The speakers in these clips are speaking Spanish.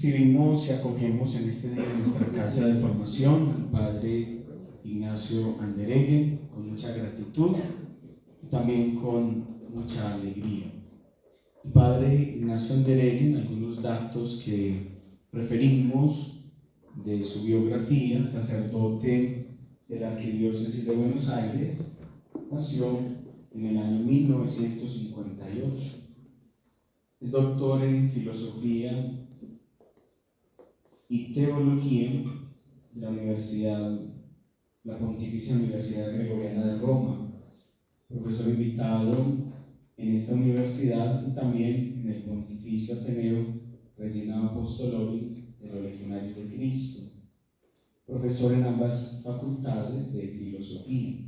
Recibimos y acogemos en este día en nuestra casa de formación al Padre Ignacio Andereguen con mucha gratitud y también con mucha alegría. El Padre Ignacio Andereguen, algunos datos que preferimos de su biografía: sacerdote de la Arquidiócesis de Buenos Aires, nació en el año 1958. Es doctor en filosofía y teología de la Pontificia Universidad Gregoriana de Roma, profesor invitado en esta universidad y también en el Pontificio Ateneo Regina Apostolori de los Legionarios de Cristo, profesor en ambas facultades de filosofía,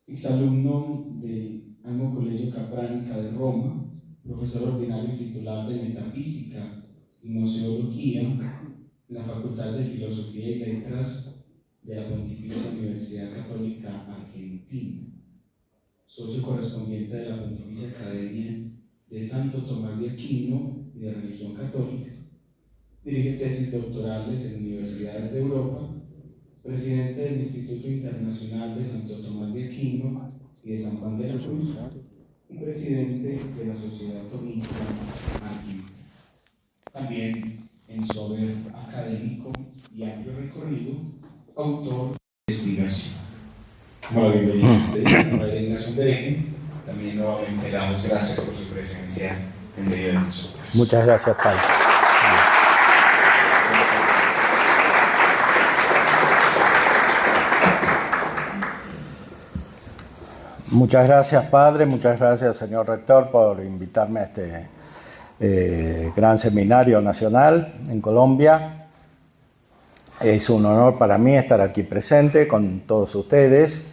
exalumno del Almo Colegio Capránica de Roma, profesor ordinario titular de Metafísica y Museología en la Facultad de Filosofía y Letras de la Pontificia Universidad Católica Argentina, socio correspondiente de la Pontificia Academia de Santo Tomás de Aquino y de Religión Católica, dirige tesis doctorales en universidades de Europa, presidente del Instituto Internacional de Santo Tomás de Aquino y de San Juan de la Cruz, y presidente de la Sociedad Tomista Argentina. También en su haber académico y amplio recorrido, autor de investigación. Como la bienvenida a este día, Padre Ignacio Andereguen, también nuevamente le damos gracias por su presencia en medio de nosotros. Muchas gracias, Padre. Muchas gracias, Padre. Muchas gracias, señor Rector, por invitarme a este gran seminario nacional en Colombia. Es un honor para mí estar aquí presente con todos ustedes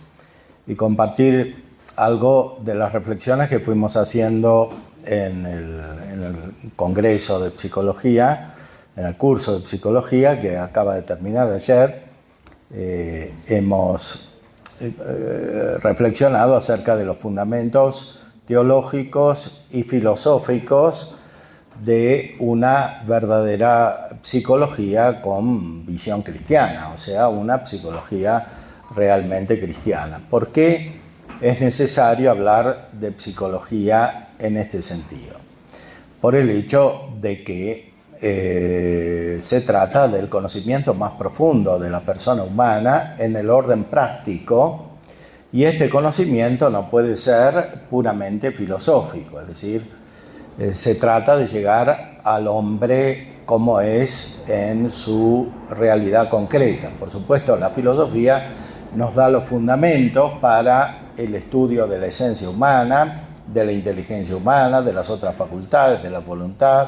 y compartir algo de las reflexiones que fuimos haciendo en el Congreso de Psicología, en el curso de Psicología que acaba de terminar ayer. Hemos reflexionado acerca de los fundamentos teológicos y filosóficos de una verdadera psicología con visión cristiana, o sea, una psicología realmente cristiana. ¿Por qué es necesario hablar de psicología en este sentido? Por el hecho de que se trata del conocimiento más profundo de la persona humana en el orden práctico, y este conocimiento no puede ser puramente filosófico, es decir, se trata de llegar al hombre como es en su realidad concreta. Por supuesto, la filosofía nos da los fundamentos para el estudio de la esencia humana, de la inteligencia humana, de las otras facultades, de la voluntad,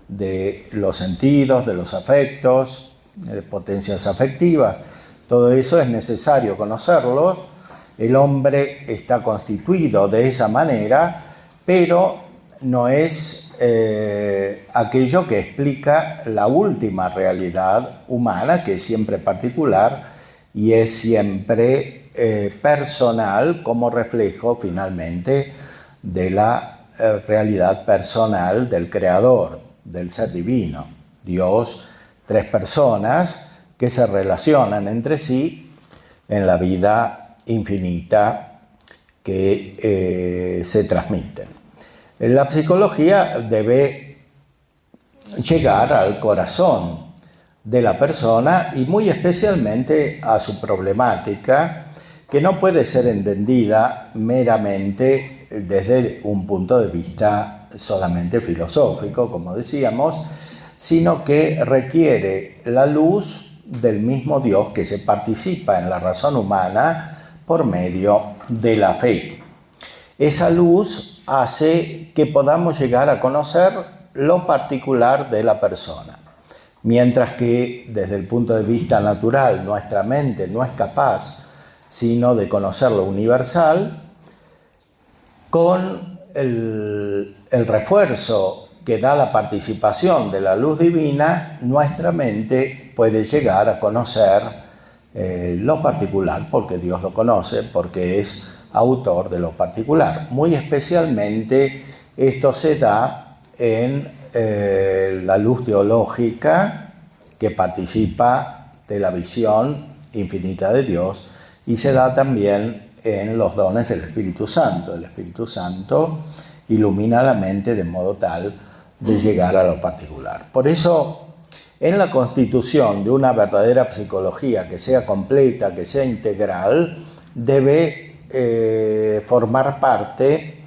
de los sentidos, de los afectos, de potencias afectivas. Todo eso es necesario conocerlo. El hombre está constituido de esa manera, pero no es aquello que explica la última realidad humana, que es siempre particular y es siempre personal, como reflejo finalmente de la realidad personal del Creador, del ser divino. Dios, tres personas que se relacionan entre sí en la vida infinita que se transmiten. La psicología debe llegar al corazón de la persona y muy especialmente a su problemática, que no puede ser entendida meramente desde un punto de vista solamente filosófico, como decíamos, sino que requiere la luz del mismo Dios que se participa en la razón humana por medio de la fe. Esa luz hace que podamos llegar a conocer lo particular de la persona, mientras que desde el punto de vista natural nuestra mente no es capaz sino de conocer lo universal. Con el refuerzo que da la participación de la luz divina, nuestra mente puede llegar a conocer lo particular, porque Dios lo conoce, porque es autor de lo particular. Muy especialmente esto se da en la luz teológica que participa de la visión infinita de Dios y se da también en los dones del Espíritu Santo. El Espíritu Santo ilumina la mente de modo tal de llegar a lo particular. Por eso, en la constitución de una verdadera psicología que sea completa, que sea integral, debe formar parte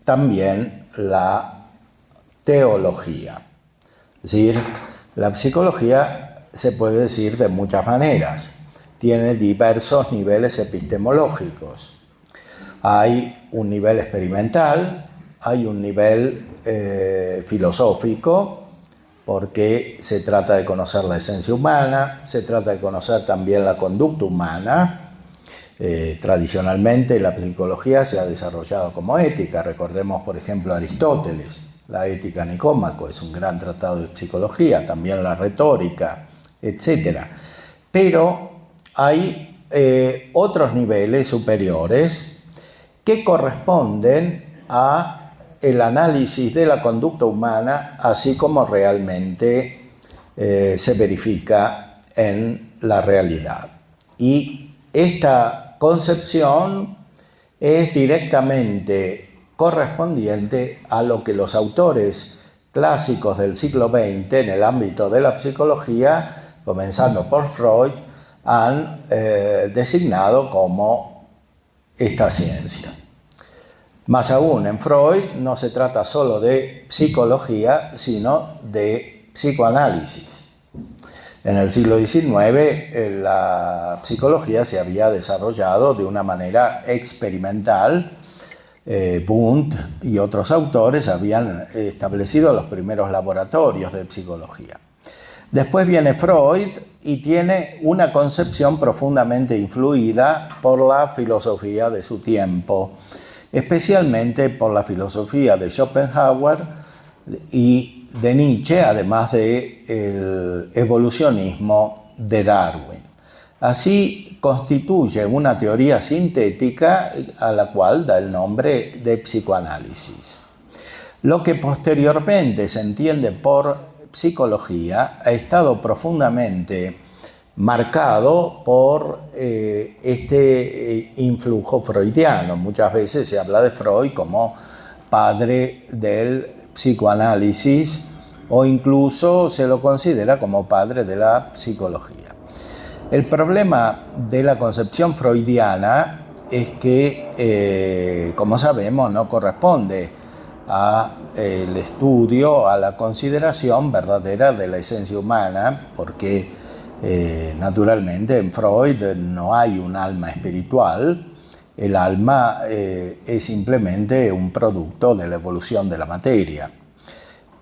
también la teología. Es decir, la psicología se puede decir de muchas maneras. Tiene diversos niveles epistemológicos. Hay un nivel experimental, hay un nivel filosófico, porque se trata de conocer la esencia humana, se trata de conocer también la conducta humana. Tradicionalmente la psicología se ha desarrollado como ética. Recordemos, por ejemplo, Aristóteles, la Ética Nicómaco, es un gran tratado de psicología, también la retórica, etc. Pero hay otros niveles superiores que corresponden a el análisis de la conducta humana, así como realmente se verifica en la realidad. Y esta concepción es directamente correspondiente a lo que los autores clásicos del siglo XX en el ámbito de la psicología, comenzando por Freud, han designado como esta ciencia. Más aún, en Freud no se trata solo de psicología, sino de psicoanálisis. En el siglo XIX la psicología se había desarrollado de una manera experimental. Wundt y otros autores habían establecido los primeros laboratorios de psicología. Después viene Freud y tiene una concepción profundamente influida por la filosofía de su tiempo, especialmente por la filosofía de Schopenhauer y de Nietzsche, además del evolucionismo de Darwin. Así constituye una teoría sintética a la cual da el nombre de psicoanálisis. Lo que posteriormente se entiende por psicología ha estado profundamente marcado por este influjo freudiano. Muchas veces se habla de Freud como padre del psicoanálisis o incluso se lo considera como padre de la psicología. El problema de la concepción freudiana es que, como sabemos, no corresponde al estudio, a la consideración verdadera de la esencia humana, porque naturalmente en Freud no hay un alma espiritual. El alma es simplemente un producto de la evolución de la materia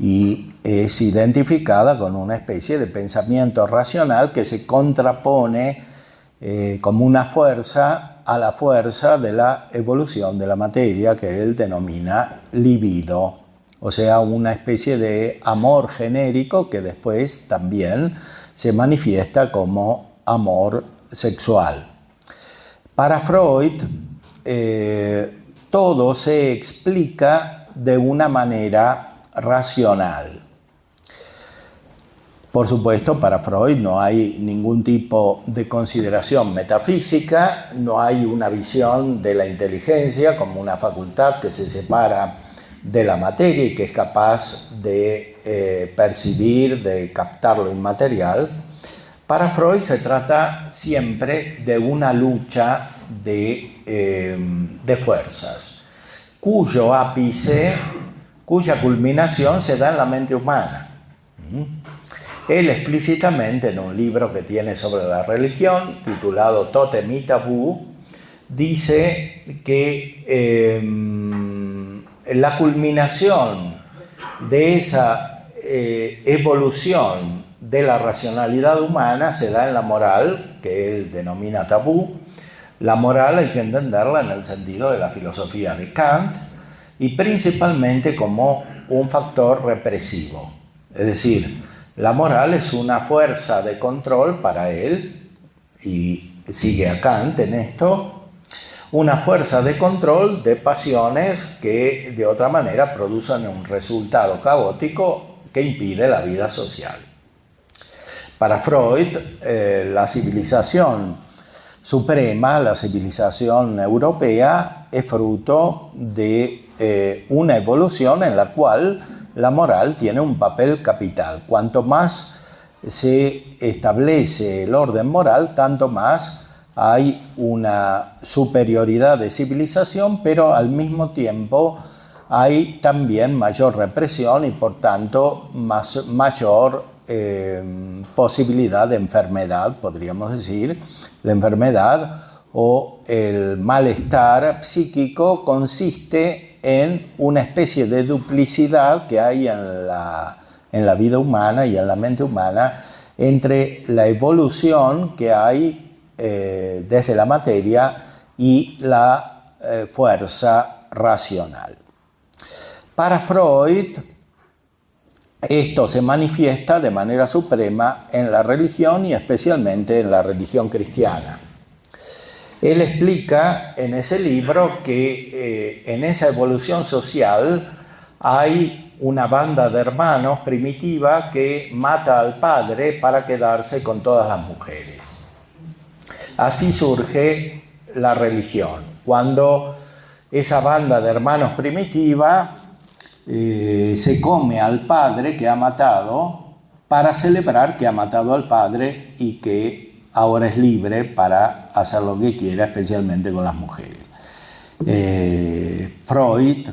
y es identificada con una especie de pensamiento racional que se contrapone como una fuerza a la fuerza de la evolución de la materia, que él denomina libido, o sea, una especie de amor genérico que después también se manifiesta como amor sexual. Para Freud, todo se explica de una manera racional. Por supuesto, para Freud no hay ningún tipo de consideración metafísica, no hay una visión de la inteligencia como una facultad que se separa de la materia y que es capaz de percibir, de captar lo inmaterial. Para Freud se trata siempre de una lucha de fuerzas, cuyo ápice, cuya culminación se da en la mente humana. Él explícitamente, en un libro que tiene sobre la religión, titulado Tótem y Tabú, dice que la culminación de esa evolución de la racionalidad humana se da en la moral, que él denomina tabú. La moral hay que entenderla en el sentido de la filosofía de Kant y principalmente como un factor represivo. Es decir, la moral es una fuerza de control para él, y sigue a Kant en esto, una fuerza de control de pasiones que de otra manera producen un resultado caótico que impide la vida social. Para Freud, la civilización suprema, la civilización europea, es fruto de una evolución en la cual la moral tiene un papel capital. Cuanto más se establece el orden moral, tanto más hay una superioridad de civilización, pero al mismo tiempo hay también mayor represión y por tanto mayor posibilidad de enfermedad, podríamos decir. La enfermedad o el malestar psíquico consiste en una especie de duplicidad que hay en la vida humana y en la mente humana entre la evolución que hay desde la materia y la fuerza racional. Para Freud, esto se manifiesta de manera suprema en la religión y especialmente en la religión cristiana. Él explica en ese libro que en esa evolución social hay una banda de hermanos primitiva que mata al padre para quedarse con todas las mujeres. Así surge la religión, cuando esa banda de hermanos primitiva se come al padre que ha matado para celebrar que ha matado al padre y que ahora es libre para hacer lo que quiera, especialmente con las mujeres. Freud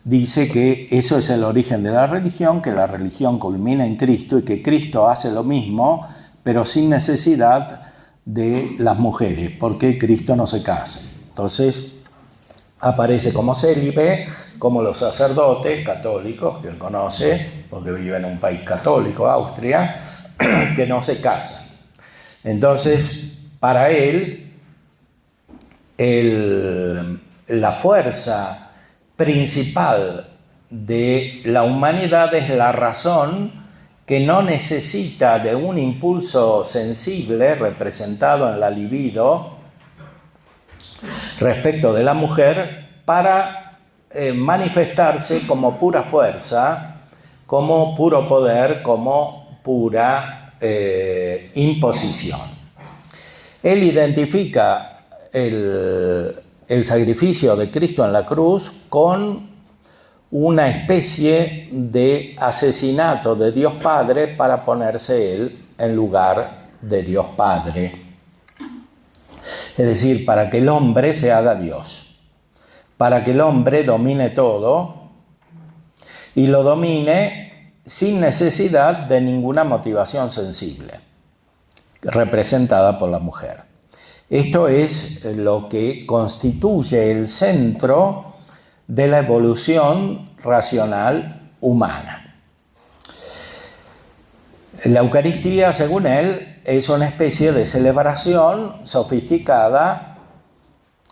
dice que eso es el origen de la religión, que la religión culmina en Cristo y que Cristo hace lo mismo, pero sin necesidad de las mujeres, porque Cristo no se casa. Entonces aparece como célibe, como los sacerdotes católicos que él conoce, porque vive en un país católico, Austria, que no se casan. Entonces, para él, la fuerza principal de la humanidad es la razón, que no necesita de un impulso sensible representado en la libido respecto de la mujer para manifestarse como pura fuerza, como puro poder, como pura imposición. Él identifica el sacrificio de Cristo en la cruz con una especie de asesinato de Dios Padre para ponerse él en lugar de Dios Padre. Es decir, para que el hombre se haga Dios, para que el hombre domine todo y lo domine sin necesidad de ninguna motivación sensible, representada por la mujer. Esto es lo que constituye el centro de la evolución racional humana. La Eucaristía, según él, es una especie de celebración sofisticada,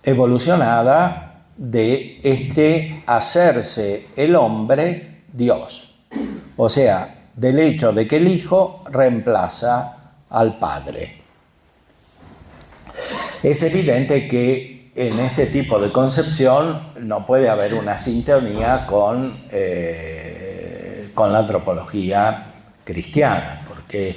evolucionada de este hacerse el hombre Dios. O sea, del hecho de que el Hijo reemplaza al Padre. Es evidente que en este tipo de concepción no puede haber una sintonía con la antropología cristiana, porque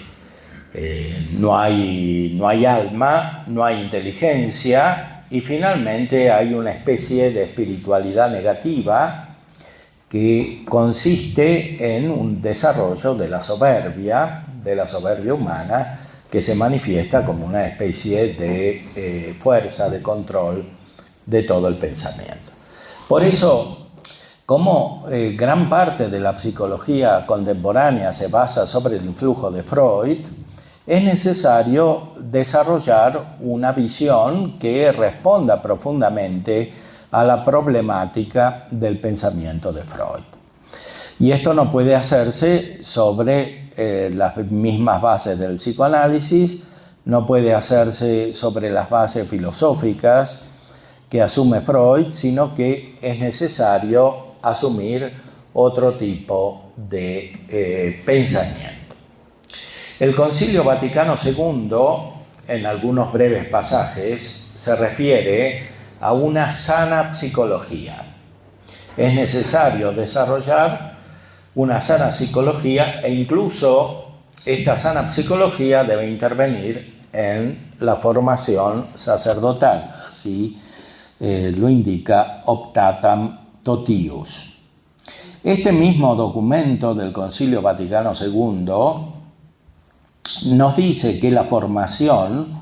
no hay alma, no hay inteligencia y finalmente hay una especie de espiritualidad negativa que consiste en un desarrollo de la soberbia humana, que se manifiesta como una especie de fuerza de control de todo el pensamiento. Por eso, como gran parte de la psicología contemporánea se basa sobre el influjo de Freud, es necesario desarrollar una visión que responda profundamente a la problemática del pensamiento de Freud. Y esto no puede hacerse sobre las mismas bases del psicoanálisis, no puede hacerse sobre las bases filosóficas que asume Freud, sino que es necesario asumir otro tipo de pensamiento. El Concilio Vaticano II, en algunos breves pasajes, se refiere a una sana psicología. Es necesario desarrollar una sana psicología e incluso esta sana psicología debe intervenir en la formación sacerdotal, así lo indica Optatam Totius. Este mismo documento del Concilio Vaticano II nos dice que la formación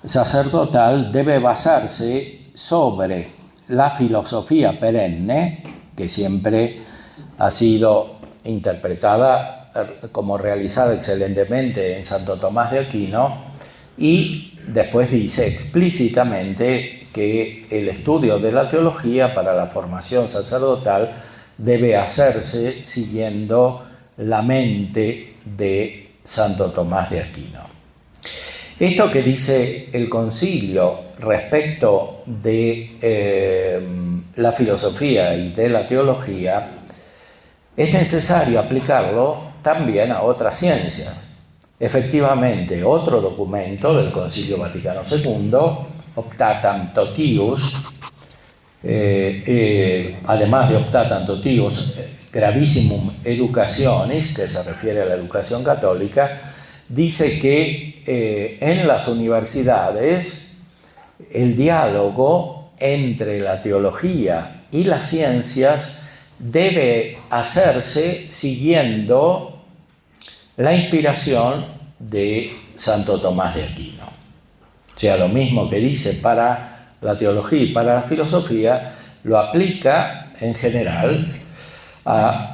sacerdotal debe basarse sobre la filosofía perenne, que siempre ha sido interpretada como realizada excelentemente en Santo Tomás de Aquino, y después dice explícitamente que el estudio de la teología para la formación sacerdotal debe hacerse siguiendo la mente de Santo Tomás de Aquino. Esto que dice el concilio respecto de la filosofía y de la teología, es necesario aplicarlo también a otras ciencias. Efectivamente, otro documento del Concilio Vaticano II, Optatam Totius, además de Optatam Totius, Gravissimum Educationis, que se refiere a la educación católica, dice que en las universidades el diálogo entre la teología y las ciencias debe hacerse siguiendo la inspiración de Santo Tomás de Aquino. O sea, lo mismo que dice para la teología y para la filosofía, lo aplica en general a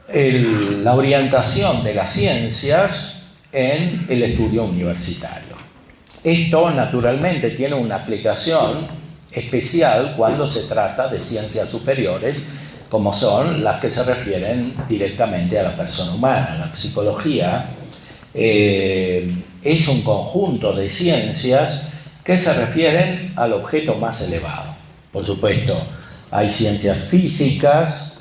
la orientación de las ciencias en el estudio universitario. Esto naturalmente tiene una aplicación especial cuando se trata de ciencias superiores, como son las que se refieren directamente a la persona humana. La psicología es un conjunto de ciencias que se refieren al objeto más elevado. Por supuesto, hay ciencias físicas,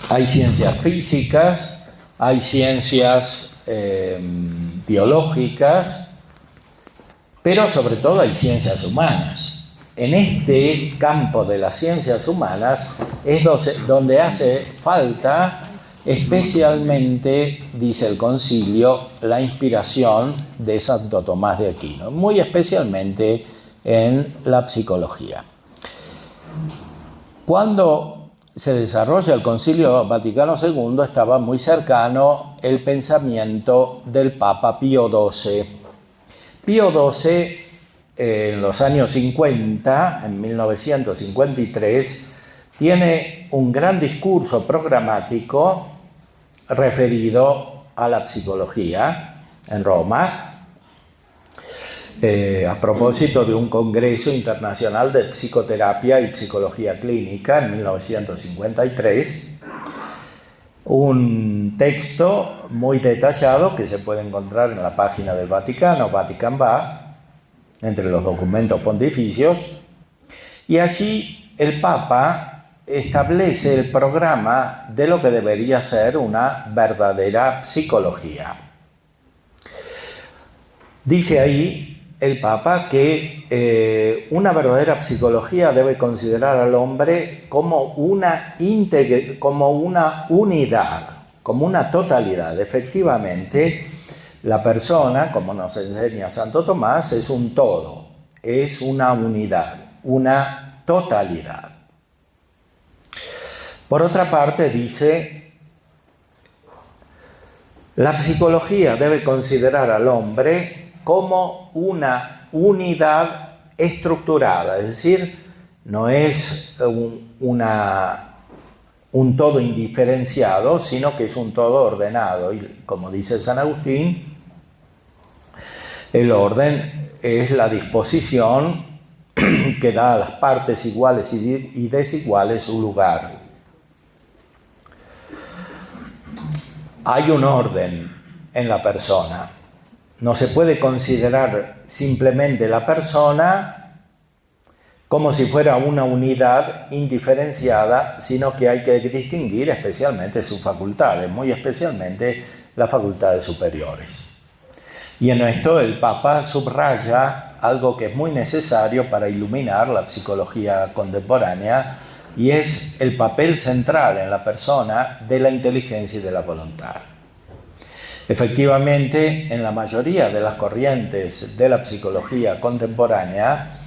hay ciencias biológicas, pero sobre todo hay ciencias humanas. En este campo de las ciencias humanas es donde hace falta especialmente, dice el concilio, la inspiración de Santo Tomás de Aquino, muy especialmente en la psicología. Cuando se desarrolla el Concilio Vaticano II estaba muy cercano el pensamiento del Papa Pío XII. Pío XII en los años 50, en 1953, tiene un gran discurso programático referido a la psicología en Roma, a propósito de un congreso internacional de psicoterapia y psicología clínica en 1953, un texto muy detallado que se puede encontrar en la página del Vaticano, Vatican Va, entre los documentos pontificios, y allí el Papa establece el programa de lo que debería ser una verdadera psicología. Dice ahí el Papa que una verdadera psicología debe considerar al hombre como una unidad, como una totalidad. Efectivamente, la persona, como nos enseña Santo Tomás, es un todo, es una unidad, una totalidad. Por otra parte, dice, la psicología debe considerar al hombre como una unidad estructurada, es decir, no es un todo indiferenciado, sino que es un todo ordenado. Y como dice San Agustín, el orden es la disposición que da a las partes iguales y desiguales su lugar. Hay un orden en la persona. No se puede considerar simplemente la persona como si fuera una unidad indiferenciada, sino que hay que distinguir especialmente sus facultades, muy especialmente las facultades superiores. Y en esto el Papa subraya algo que es muy necesario para iluminar la psicología contemporánea, y es el papel central en la persona de la inteligencia y de la voluntad. Efectivamente, en la mayoría de las corrientes de la psicología contemporánea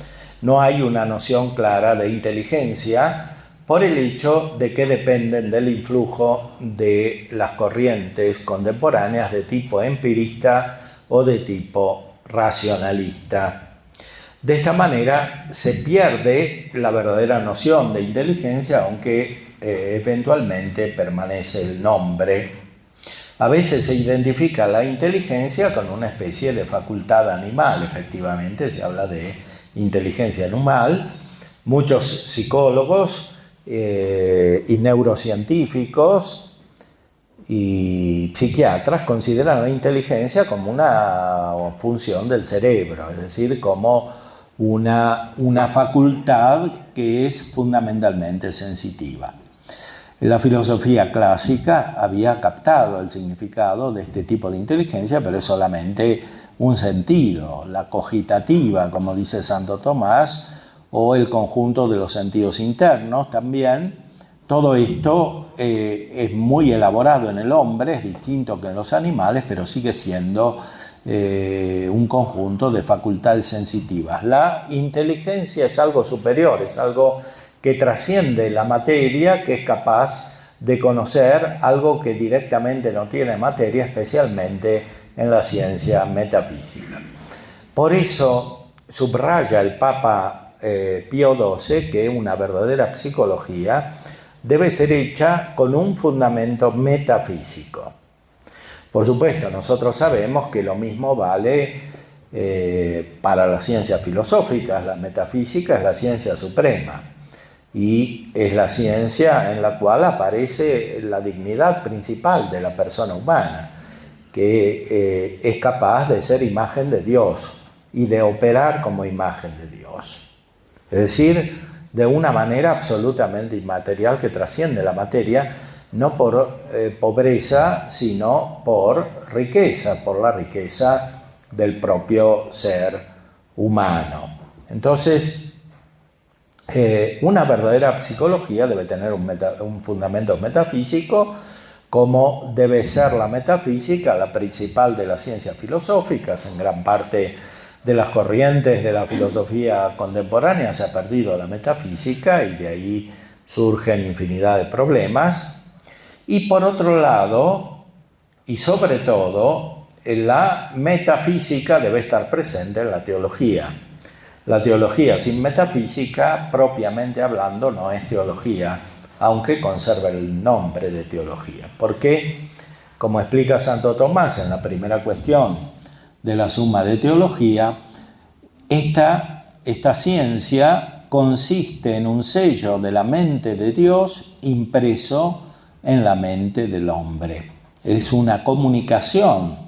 no hay una noción clara de inteligencia, por el hecho de que dependen del influjo de las corrientes contemporáneas de tipo empirista o de tipo racionalista. De esta manera se pierde la verdadera noción de inteligencia, aunque eventualmente permanece el nombre. A veces se identifica la inteligencia con una especie de facultad animal. Efectivamente, se habla de inteligencia animal. Muchos psicólogos y neurocientíficos y psiquiatras consideran la inteligencia como una función del cerebro, es decir, como una facultad que es fundamentalmente sensitiva. La filosofía clásica había captado el significado de este tipo de inteligencia, pero es solamente un sentido, la cogitativa, como dice Santo Tomás, o el conjunto de los sentidos internos también. Todo esto es muy elaborado en el hombre, es distinto que en los animales, pero sigue siendo un conjunto de facultades sensitivas. La inteligencia es algo superior, es algo que trasciende la materia, que es capaz de conocer algo que directamente no tiene materia, especialmente en la ciencia metafísica. Por eso subraya el Papa Pío XII que una verdadera psicología debe ser hecha con un fundamento metafísico. Por supuesto, nosotros sabemos que lo mismo vale para las ciencias filosóficas. La metafísica es la ciencia suprema y es la ciencia en la cual aparece la dignidad principal de la persona humana, que es capaz de ser imagen de Dios y de operar como imagen de Dios. Es decir, de una manera absolutamente inmaterial que trasciende la materia, no por pobreza, sino por riqueza, por la riqueza del propio ser humano. Entonces, una verdadera psicología debe tener un fundamento metafísico, como debe ser la metafísica la principal de las ciencias filosóficas. En gran parte de las corrientes de la filosofía contemporánea se ha perdido la metafísica y de ahí surgen infinidad de problemas. Y por otro lado, y sobre todo, la metafísica debe estar presente en la teología. La teología sin metafísica, propiamente hablando, no es teología, aunque conserva el nombre de teología. Porque, como explica Santo Tomás en la primera cuestión de la Suma de Teología, esta ciencia consiste en un sello de la mente de Dios impreso en la mente del hombre. Es una comunicación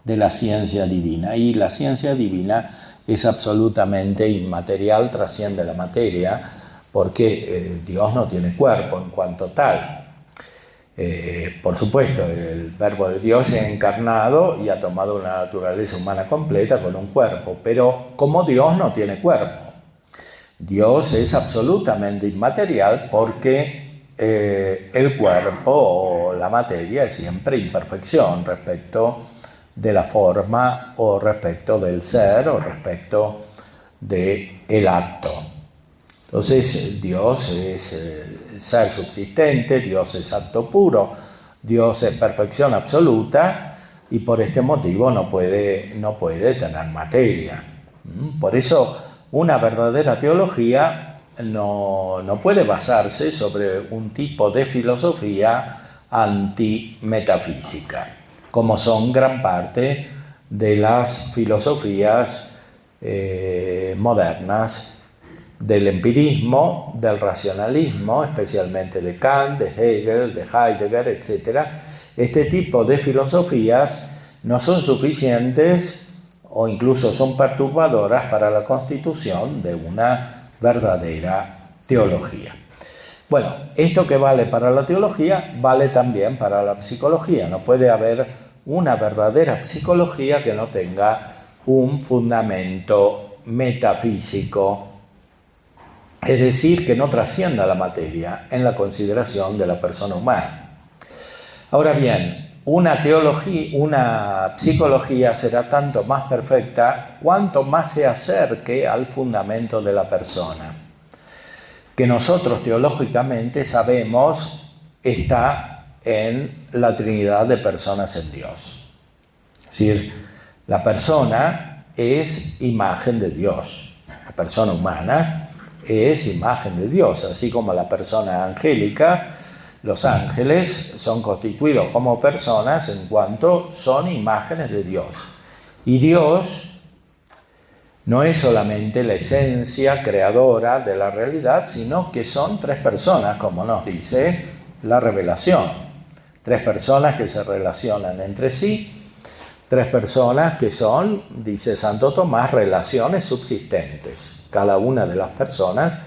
de la ciencia divina, y la ciencia divina es absolutamente inmaterial, trasciende la materia, porque Dios no tiene cuerpo en cuanto tal. Por supuesto, el Verbo de Dios se ha encarnado y ha tomado una naturaleza humana completa con un cuerpo, pero como Dios no tiene cuerpo. Dios es absolutamente inmaterial porque el cuerpo o la materia es siempre imperfección respecto de la forma o respecto del ser o respecto del acto. Entonces Dios es ser subsistente, Dios es acto puro, Dios es perfección absoluta y por este motivo no puede tener materia. Por eso una verdadera teología no puede basarse sobre un tipo de filosofía antimetafísica, como son gran parte de las filosofías modernas del empirismo, del racionalismo, especialmente de Kant, de Hegel, de Heidegger, etc. Este tipo de filosofías no son suficientes o incluso son perturbadoras para la constitución de una verdadera teología. Bueno, esto que vale para la teología vale también para la psicología. No puede haber una verdadera psicología que no tenga un fundamento metafísico, es decir, que no trascienda la materia en la consideración de la persona humana. Ahora bien, una psicología será tanto más perfecta cuanto más se acerque al fundamento de la persona, que nosotros teológicamente sabemos está en la Trinidad de personas en Dios. Es decir, la persona es imagen de Dios, la persona humana es imagen de Dios, así como la persona angélica. Los ángeles son constituidos como personas en cuanto son imágenes de Dios. Y Dios no es solamente la esencia creadora de la realidad, sino que son tres personas, como nos dice la revelación. Tres personas que se relacionan entre sí, tres personas que son, dice Santo Tomás, relaciones subsistentes. Cada una de las personas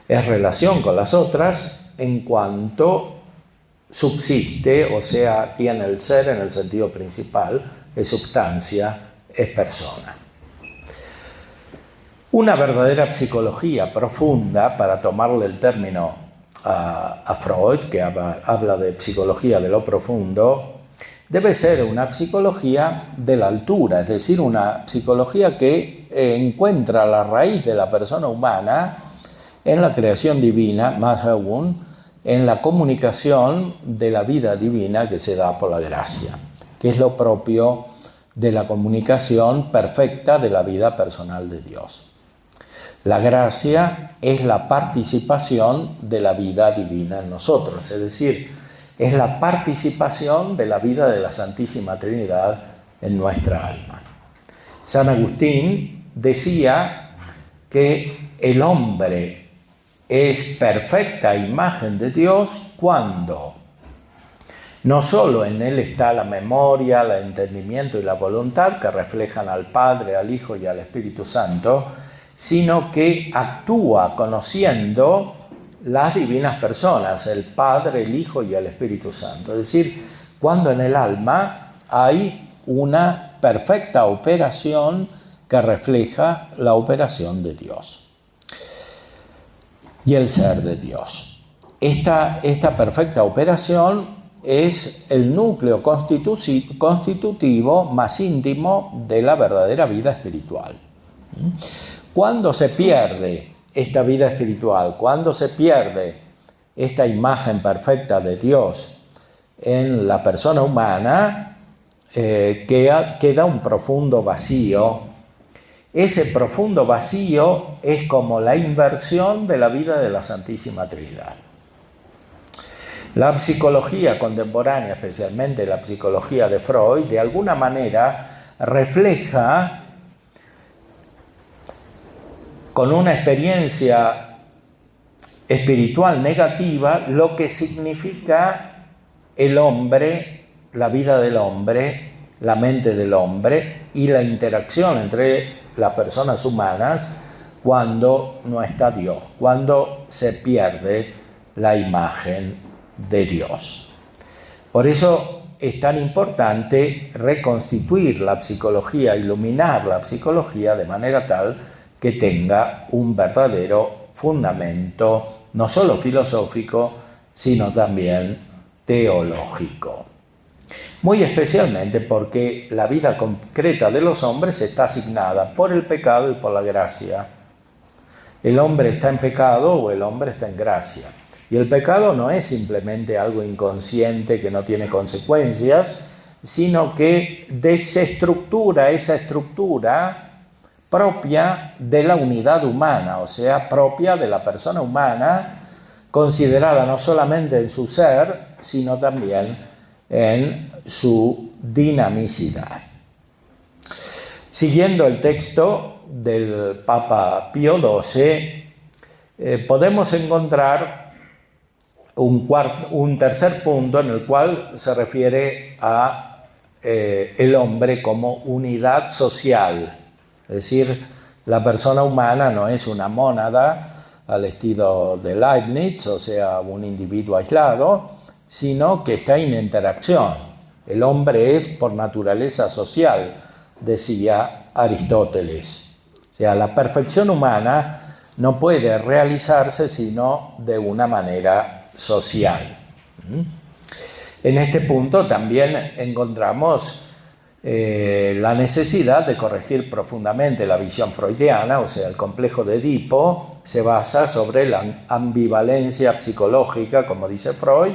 es relación con las otras en cuanto subsiste, o sea, tiene el ser en el sentido principal, es substancia, es persona. Una verdadera psicología profunda, para tomarle el término a Freud, que habla de psicología de lo profundo, debe ser una psicología de la altura, es decir, una psicología que encuentra la raíz de la persona humana en la creación divina, más aún, en la comunicación de la vida divina que se da por la gracia, que es lo propio de la comunicación perfecta de la vida personal de Dios. La gracia es la participación de la vida divina en nosotros, es decir, es la participación de la vida de la Santísima Trinidad en nuestra alma. San Agustín decía que el hombre es perfecta imagen de Dios cuando no solo en él está la memoria, el entendimiento y la voluntad que reflejan al Padre, al Hijo y al Espíritu Santo, sino que actúa conociendo las divinas personas, el Padre, el Hijo y el Espíritu Santo. Es decir, cuando en el alma hay una perfecta operación que refleja la operación de Dios y el ser de Dios. Esta perfecta operación es el núcleo constitutivo más íntimo de la verdadera vida espiritual. Cuando se pierde esta vida espiritual, cuando se pierde esta imagen perfecta de Dios en la persona humana, queda un profundo vacío. Ese profundo vacío es como la inversión de la vida de la Santísima Trinidad. La psicología contemporánea, especialmente la psicología de Freud, de alguna manera refleja con una experiencia espiritual negativa lo que significa el hombre, la vida del hombre, la mente del hombre y la interacción entre las personas humanas cuando no está Dios, cuando se pierde la imagen de Dios. Por eso es tan importante reconstituir la psicología, iluminar la psicología de manera tal que tenga un verdadero fundamento, no solo filosófico, sino también teológico. Muy especialmente porque la vida concreta de los hombres está asignada por el pecado y por la gracia. El hombre está en pecado o el hombre está en gracia. Y el pecado no es simplemente algo inconsciente que no tiene consecuencias, sino que desestructura esa estructura propia de la unidad humana, o sea, propia de la persona humana, considerada no solamente en su ser, sino también en su dinamicidad. Siguiendo el texto del Papa Pío XII, podemos encontrar un tercer punto en el cual se refiere a el hombre como unidad social. Es decir, la persona humana no es una mónada al estilo de Leibniz, o sea, un individuo aislado, sino que está en interacción. El hombre es por naturaleza social, decía Aristóteles. O sea, la perfección humana no puede realizarse sino de una manera social. En este punto también encontramos la necesidad de corregir profundamente la visión freudiana, o sea, el complejo de Edipo se basa sobre la ambivalencia psicológica, como dice Freud,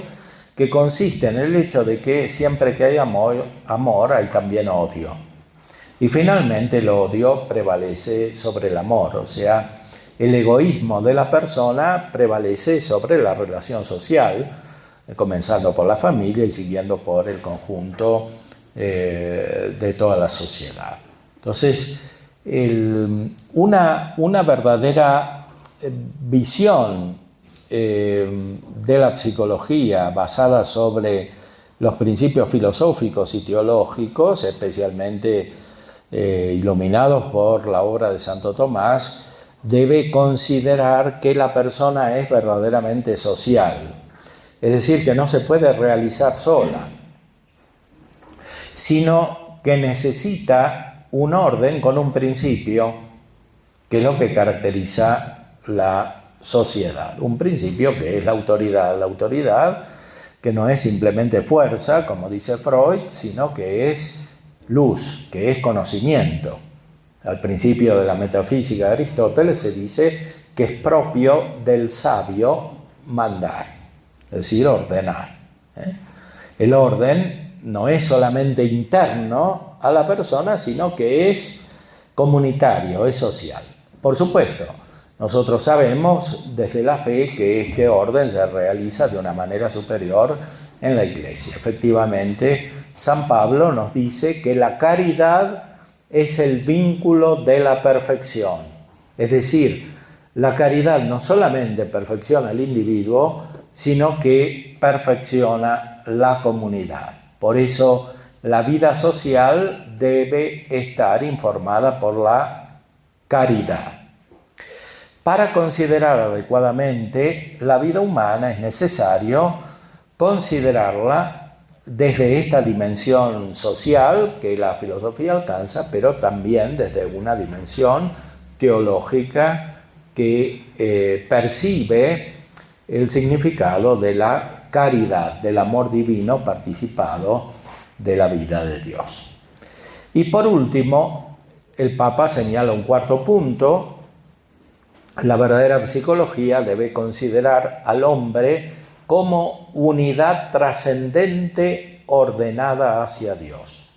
que consiste en el hecho de que siempre que hay amor hay también odio. Y finalmente el odio prevalece sobre el amor, o sea, el egoísmo de la persona prevalece sobre la relación social, comenzando por la familia y siguiendo por el conjunto de toda la sociedad. Entonces, una verdadera visión de la psicología basada sobre los principios filosóficos y teológicos, especialmente iluminados por la obra de Santo Tomás, debe considerar que la persona es verdaderamente social, es decir, que no se puede realizar sola, sino que necesita un orden con un principio, que es lo que caracteriza la sociedad. Un principio que es la autoridad que no es simplemente fuerza, como dice Freud, sino que es luz, que es conocimiento. Al principio de la metafísica de Aristóteles se dice que es propio del sabio mandar, es decir, ordenar. El orden no es solamente interno a la persona, sino que es comunitario, es social. Por supuesto, nosotros sabemos desde la fe que este orden se realiza de una manera superior en la Iglesia. Efectivamente, San Pablo nos dice que la caridad es el vínculo de la perfección. Es decir, la caridad no solamente perfecciona al individuo, sino que perfecciona la comunidad. Por eso la vida social debe estar informada por la caridad. Para considerar adecuadamente la vida humana es necesario considerarla desde esta dimensión social que la filosofía alcanza, pero también desde una dimensión teológica que percibe el significado de la caridad, del amor divino participado de la vida de Dios. Y por último, el Papa señala un cuarto punto: la verdadera psicología debe considerar al hombre como unidad trascendente ordenada hacia Dios.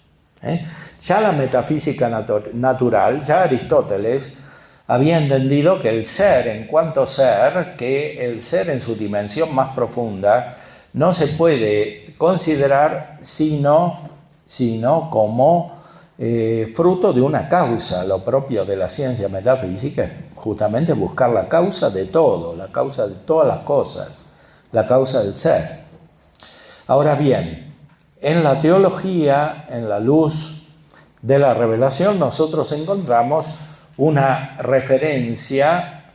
Ya la metafísica natural, ya Aristóteles había entendido que el ser en cuanto ser, que el ser en su dimensión más profunda, no se puede considerar sino como fruto de una causa. Lo propio de la ciencia metafísica es justamente buscar la causa de todo, la causa de todas las cosas, la causa del ser. Ahora bien, en la teología, en la luz de la revelación, nosotros encontramos una referencia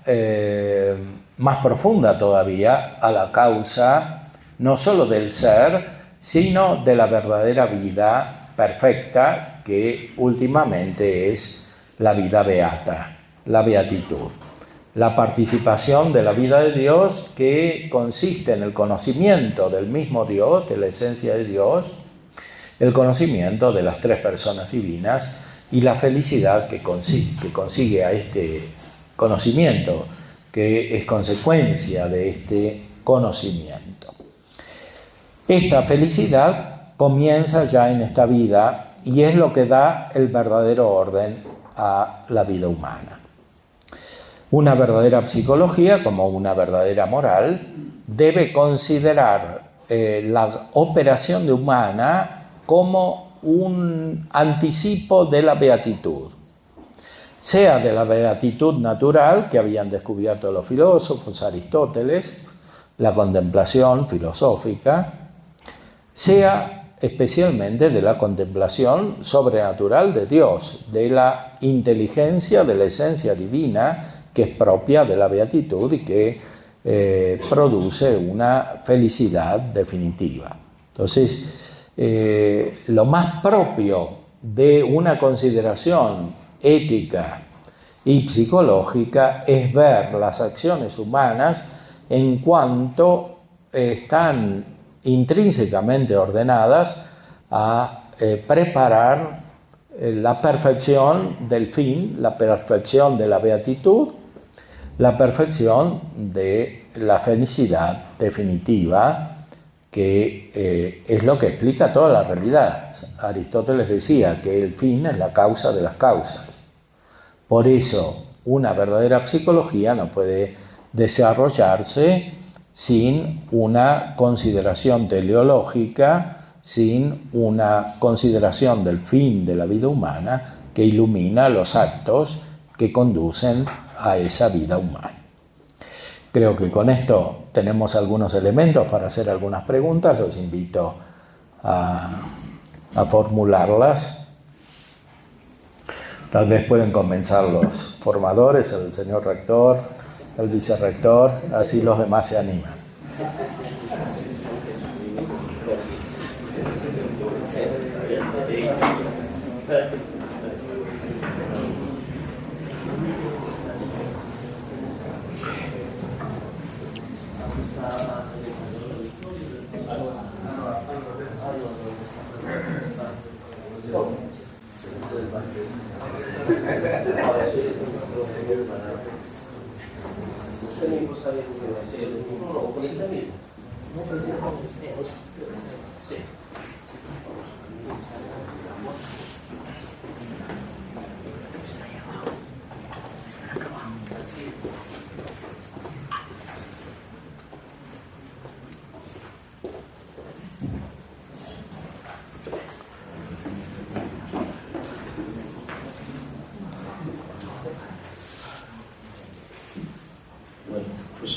más profunda todavía a la causa, no solo del ser, sino de la verdadera vida perfecta, que últimamente es la vida beata, la beatitud. La participación de la vida de Dios, que consiste en el conocimiento del mismo Dios, de la esencia de Dios, el conocimiento de las tres personas divinas y la felicidad que consigue a este conocimiento, que es consecuencia de este conocimiento. Esta felicidad comienza ya en esta vida y es lo que da el verdadero orden a la vida humana. Una verdadera psicología, como una verdadera moral, debe considerar la operación de humana como un anticipo de la beatitud, sea de la beatitud natural que habían descubierto los filósofos, Aristóteles, la contemplación filosófica, sea especialmente de la contemplación sobrenatural de Dios, de la inteligencia, de la esencia divina que es propia de la beatitud y que produce una felicidad definitiva. Entonces, lo más propio de una consideración ética y psicológica es ver las acciones humanas en cuanto están intrínsecamente ordenadas a preparar la perfección del fin, la perfección de la beatitud, la perfección de la felicidad definitiva, que es lo que explica toda la realidad. Aristóteles decía que el fin es la causa de las causas. Por eso, una verdadera psicología no puede desarrollarse sin una consideración teleológica, sin una consideración del fin de la vida humana que ilumina los actos que conducen a esa vida humana. Creo que con esto tenemos algunos elementos para hacer algunas preguntas. Los invito a formularlas. Tal vez pueden comenzar los formadores, el señor rector, el vicerrector, así los demás se animan.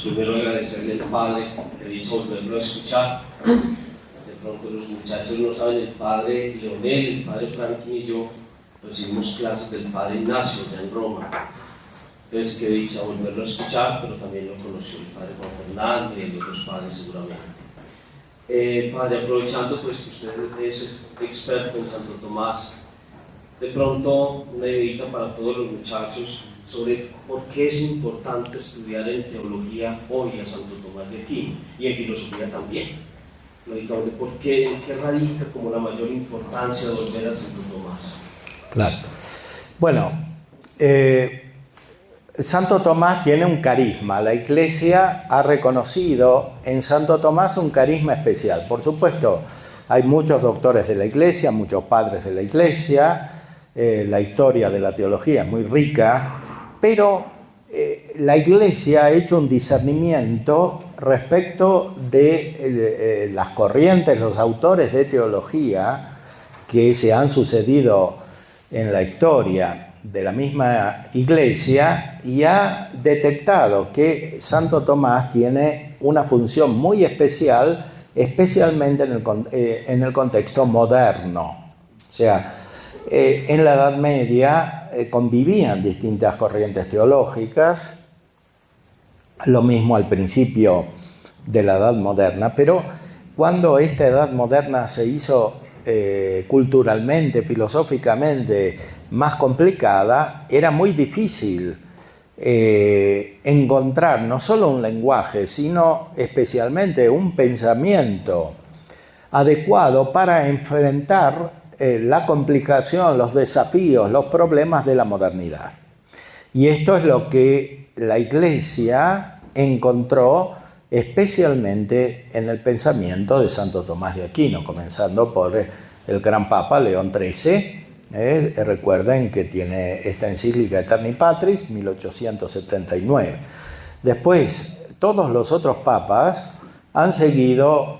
Primero agradecerle al Padre que dicho volverlo a escuchar. De pronto los muchachos no saben, el Padre Leonel, el Padre Franklin y yo recibimos clases del Padre Ignacio ya en Roma. Entonces qué dicha volverlo a escuchar, pero también lo conoció el Padre Juan Fernando y otros padres seguramente. Padre, aprovechando pues que usted es experto en Santo Tomás, de pronto una idea para todos los muchachos sobre por qué es importante estudiar en teología hoy a Santo Tomás de Aquino y en filosofía también. Lógicamente, ¿por qué, en qué radica como la mayor importancia de volver a Santo Tomás? Claro. Bueno, Santo Tomás tiene un carisma. La Iglesia ha reconocido en Santo Tomás un carisma especial. Por supuesto, hay muchos doctores de la Iglesia, muchos padres de la Iglesia. La historia de la teología es muy rica. Pero la Iglesia ha hecho un discernimiento respecto de las corrientes, los autores de teología que se han sucedido en la historia de la misma Iglesia y ha detectado que Santo Tomás tiene una función muy especial, especialmente en el contexto moderno. O sea, en la Edad Media convivían distintas corrientes teológicas, lo mismo al principio de la Edad Moderna, pero cuando esta Edad Moderna se hizo culturalmente, filosóficamente más complicada, era muy difícil encontrar no solo un lenguaje, sino especialmente un pensamiento adecuado para enfrentar la complicación, los desafíos, los problemas de la modernidad. Y esto es lo que la Iglesia encontró especialmente en el pensamiento de Santo Tomás de Aquino, comenzando por el gran Papa León XIII. Recuerden que tiene esta encíclica Aeterni Patris, 1879. Después, todos los otros papas han seguido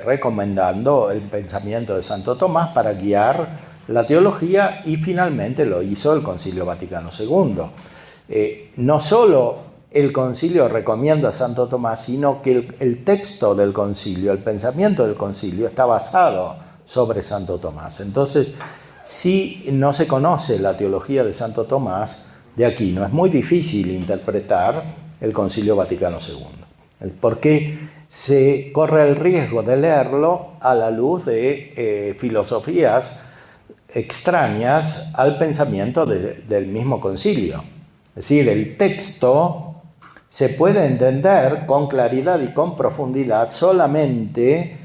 recomendando el pensamiento de Santo Tomás para guiar la teología y finalmente lo hizo el Concilio Vaticano II. No solo el concilio recomienda a Santo Tomás, sino que el texto del concilio, el pensamiento del concilio está basado sobre Santo Tomás. Entonces, si no se conoce la teología de Santo Tomás de Aquino, es muy difícil interpretar el Concilio Vaticano II. ¿Por qué se corre el riesgo de leerlo a la luz de filosofías extrañas al pensamiento del mismo concilio. Es decir, el texto se puede entender con claridad y con profundidad solamente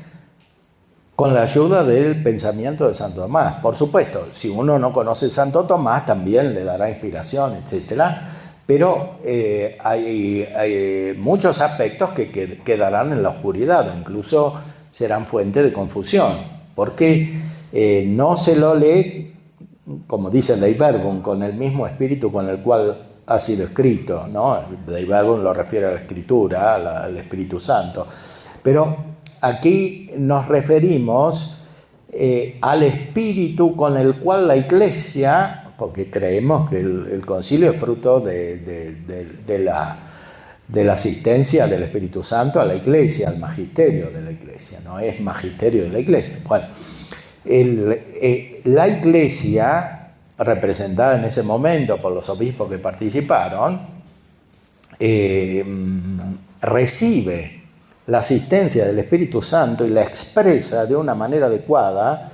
con la ayuda del pensamiento de Santo Tomás. Por supuesto, si uno no conoce Santo Tomás, también le dará inspiración, etc. Pero hay muchos aspectos que quedarán en la oscuridad o incluso serán fuente de confusión, porque no se lo lee, como dice Dei Verbum, con el mismo espíritu con el cual ha sido escrito, ¿no? Dei Verbum lo refiere a la Escritura, al Espíritu Santo. Pero aquí nos referimos al espíritu con el cual la Iglesia, porque creemos que el concilio es fruto de la asistencia del Espíritu Santo a la Iglesia, al magisterio de la Iglesia, no es magisterio de la Iglesia. Bueno, la Iglesia, representada en ese momento por los obispos que participaron, recibe la asistencia del Espíritu Santo y la expresa de una manera adecuada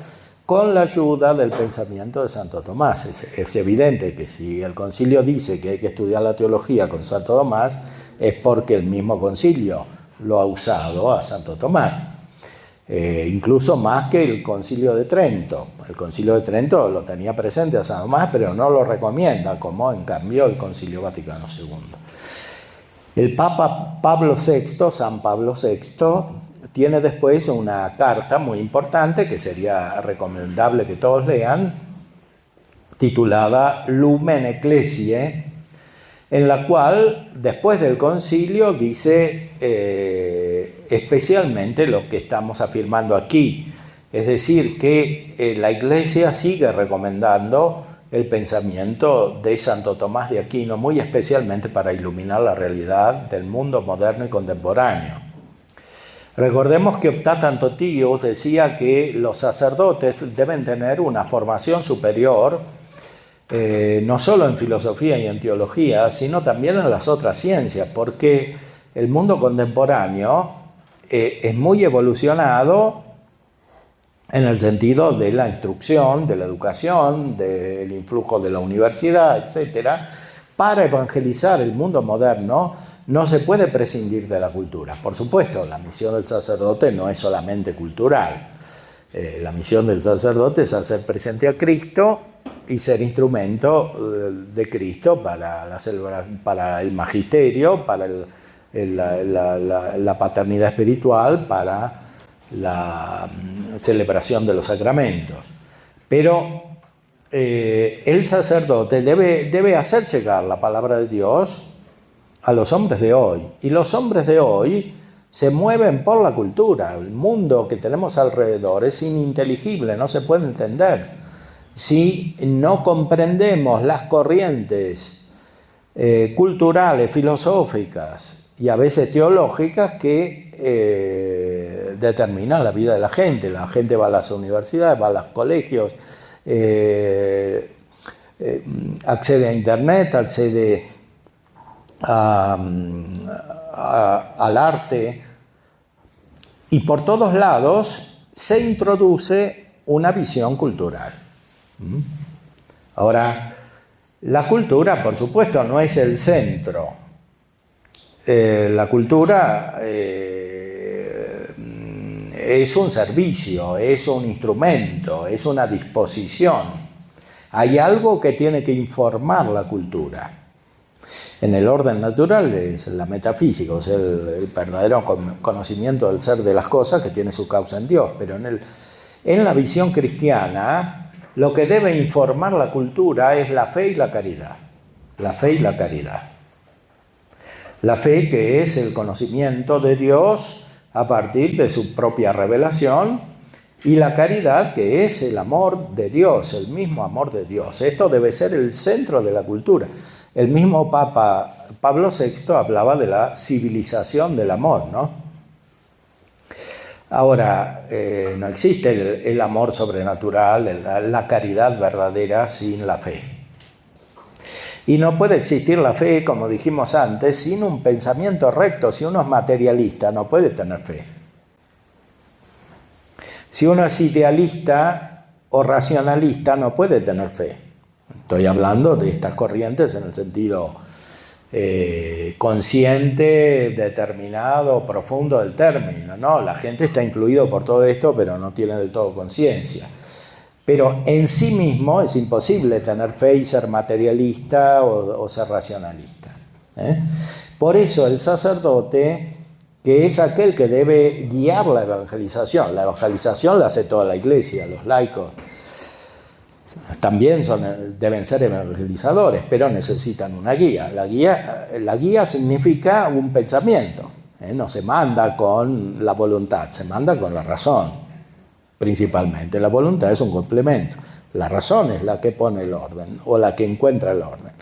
con la ayuda del pensamiento de Santo Tomás. Es evidente que si el concilio dice que hay que estudiar la teología con Santo Tomás, es porque el mismo concilio lo ha usado a Santo Tomás. Incluso más que el Concilio de Trento. El Concilio de Trento lo tenía presente a San Tomás, pero no lo recomienda, como en cambio el Concilio Vaticano II. El Papa Pablo VI, San Pablo VI, tiene después una carta muy importante que sería recomendable que todos lean, titulada Lumen Ecclesiae, en la cual, después del concilio, dice especialmente lo que estamos afirmando aquí, es decir, que la Iglesia sigue recomendando el pensamiento de Santo Tomás de Aquino, muy especialmente para iluminar la realidad del mundo moderno y contemporáneo. Recordemos que Optatanto Tius decía que los sacerdotes deben tener una formación superior, no solo en filosofía y en teología, sino también en las otras ciencias, porque el mundo contemporáneo es muy evolucionado en el sentido de la instrucción, de la educación, del influjo de la universidad, etc. Para evangelizar el mundo moderno no se puede prescindir de la cultura. Por supuesto, la misión del sacerdote no es solamente cultural. La misión del sacerdote es hacer presente a Cristo y ser instrumento de Cristo para el magisterio, para la paternidad espiritual, para la celebración de los sacramentos. Pero el sacerdote debe hacer llegar la palabra de Dios a los hombres de hoy. Y los hombres de hoy se mueven por la cultura. El mundo que tenemos alrededor es ininteligible, no se puede entender si no comprendemos las corrientes culturales, filosóficas y a veces teológicas que determinan la vida de la gente. La gente va a las universidades, va a los colegios, accede a internet, accede al arte, y por todos lados se introduce una visión cultural. Ahora, la cultura, por supuesto, no es el centro. La cultura es un servicio, es un instrumento, es una disposición. Hay algo que tiene que informar la cultura. En el orden natural es la metafísica, o sea, el verdadero conocimiento del ser de las cosas que tiene su causa en Dios. Pero en la visión cristiana, lo que debe informar la cultura es la fe y la caridad. La fe y la caridad. La fe, que es el conocimiento de Dios a partir de su propia revelación, y la caridad, que es el amor de Dios, el mismo amor de Dios. Esto debe ser el centro de la cultura. El mismo Papa Pablo VI hablaba de la civilización del amor, ¿no? Ahora, no existe el amor sobrenatural, la caridad verdadera sin la fe. Y no puede existir la fe, como dijimos antes, sin un pensamiento recto. Si uno es materialista, no puede tener fe. Si uno es idealista o racionalista, no puede tener fe. Estoy hablando de estas corrientes en el sentido consciente, determinado, profundo del término, ¿no? La gente está influida por todo esto, pero no tiene del todo conciencia. Pero en sí mismo es imposible tener fe y ser materialista o ser racionalista. Por eso el sacerdote, que es aquel que debe guiar la evangelización la hace toda la iglesia, los laicos también deben ser evangelizadores, pero necesitan una guía. La guía significa un pensamiento, no se manda con la voluntad, se manda con la razón. Principalmente, la voluntad es un complemento. La razón es la que pone el orden o la que encuentra el orden.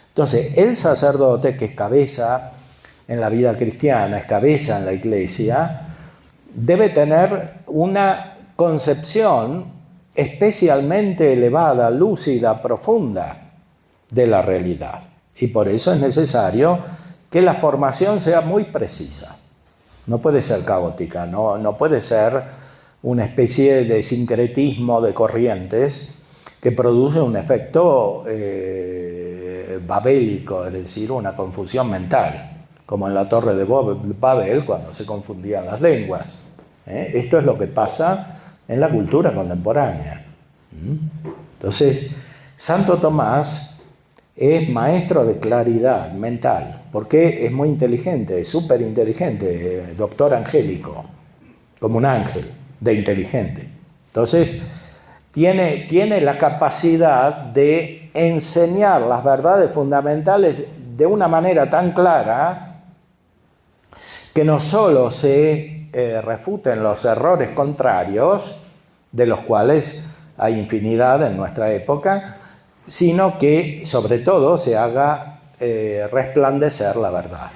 Entonces, el sacerdote, que es cabeza en la vida cristiana, es cabeza en la iglesia, debe tener una concepción especialmente elevada, lúcida, profunda de la realidad. Y por eso es necesario que la formación sea muy precisa. No puede ser caótica, no puede ser una especie de sincretismo de corrientes que produce un efecto babélico, es decir, una confusión mental, como en la Torre de Babel cuando se confundían las lenguas. Esto es lo que pasa en la cultura contemporánea. Entonces, Santo Tomás es maestro de claridad mental, porque es muy inteligente, es súper inteligente, doctor angélico, como un ángel de inteligente. Entonces, tiene la capacidad de enseñar las verdades fundamentales de una manera tan clara que no solo se refuten los errores contrarios, de los cuales hay infinidad en nuestra época, sino que, sobre todo, se haga resplandecer la verdad.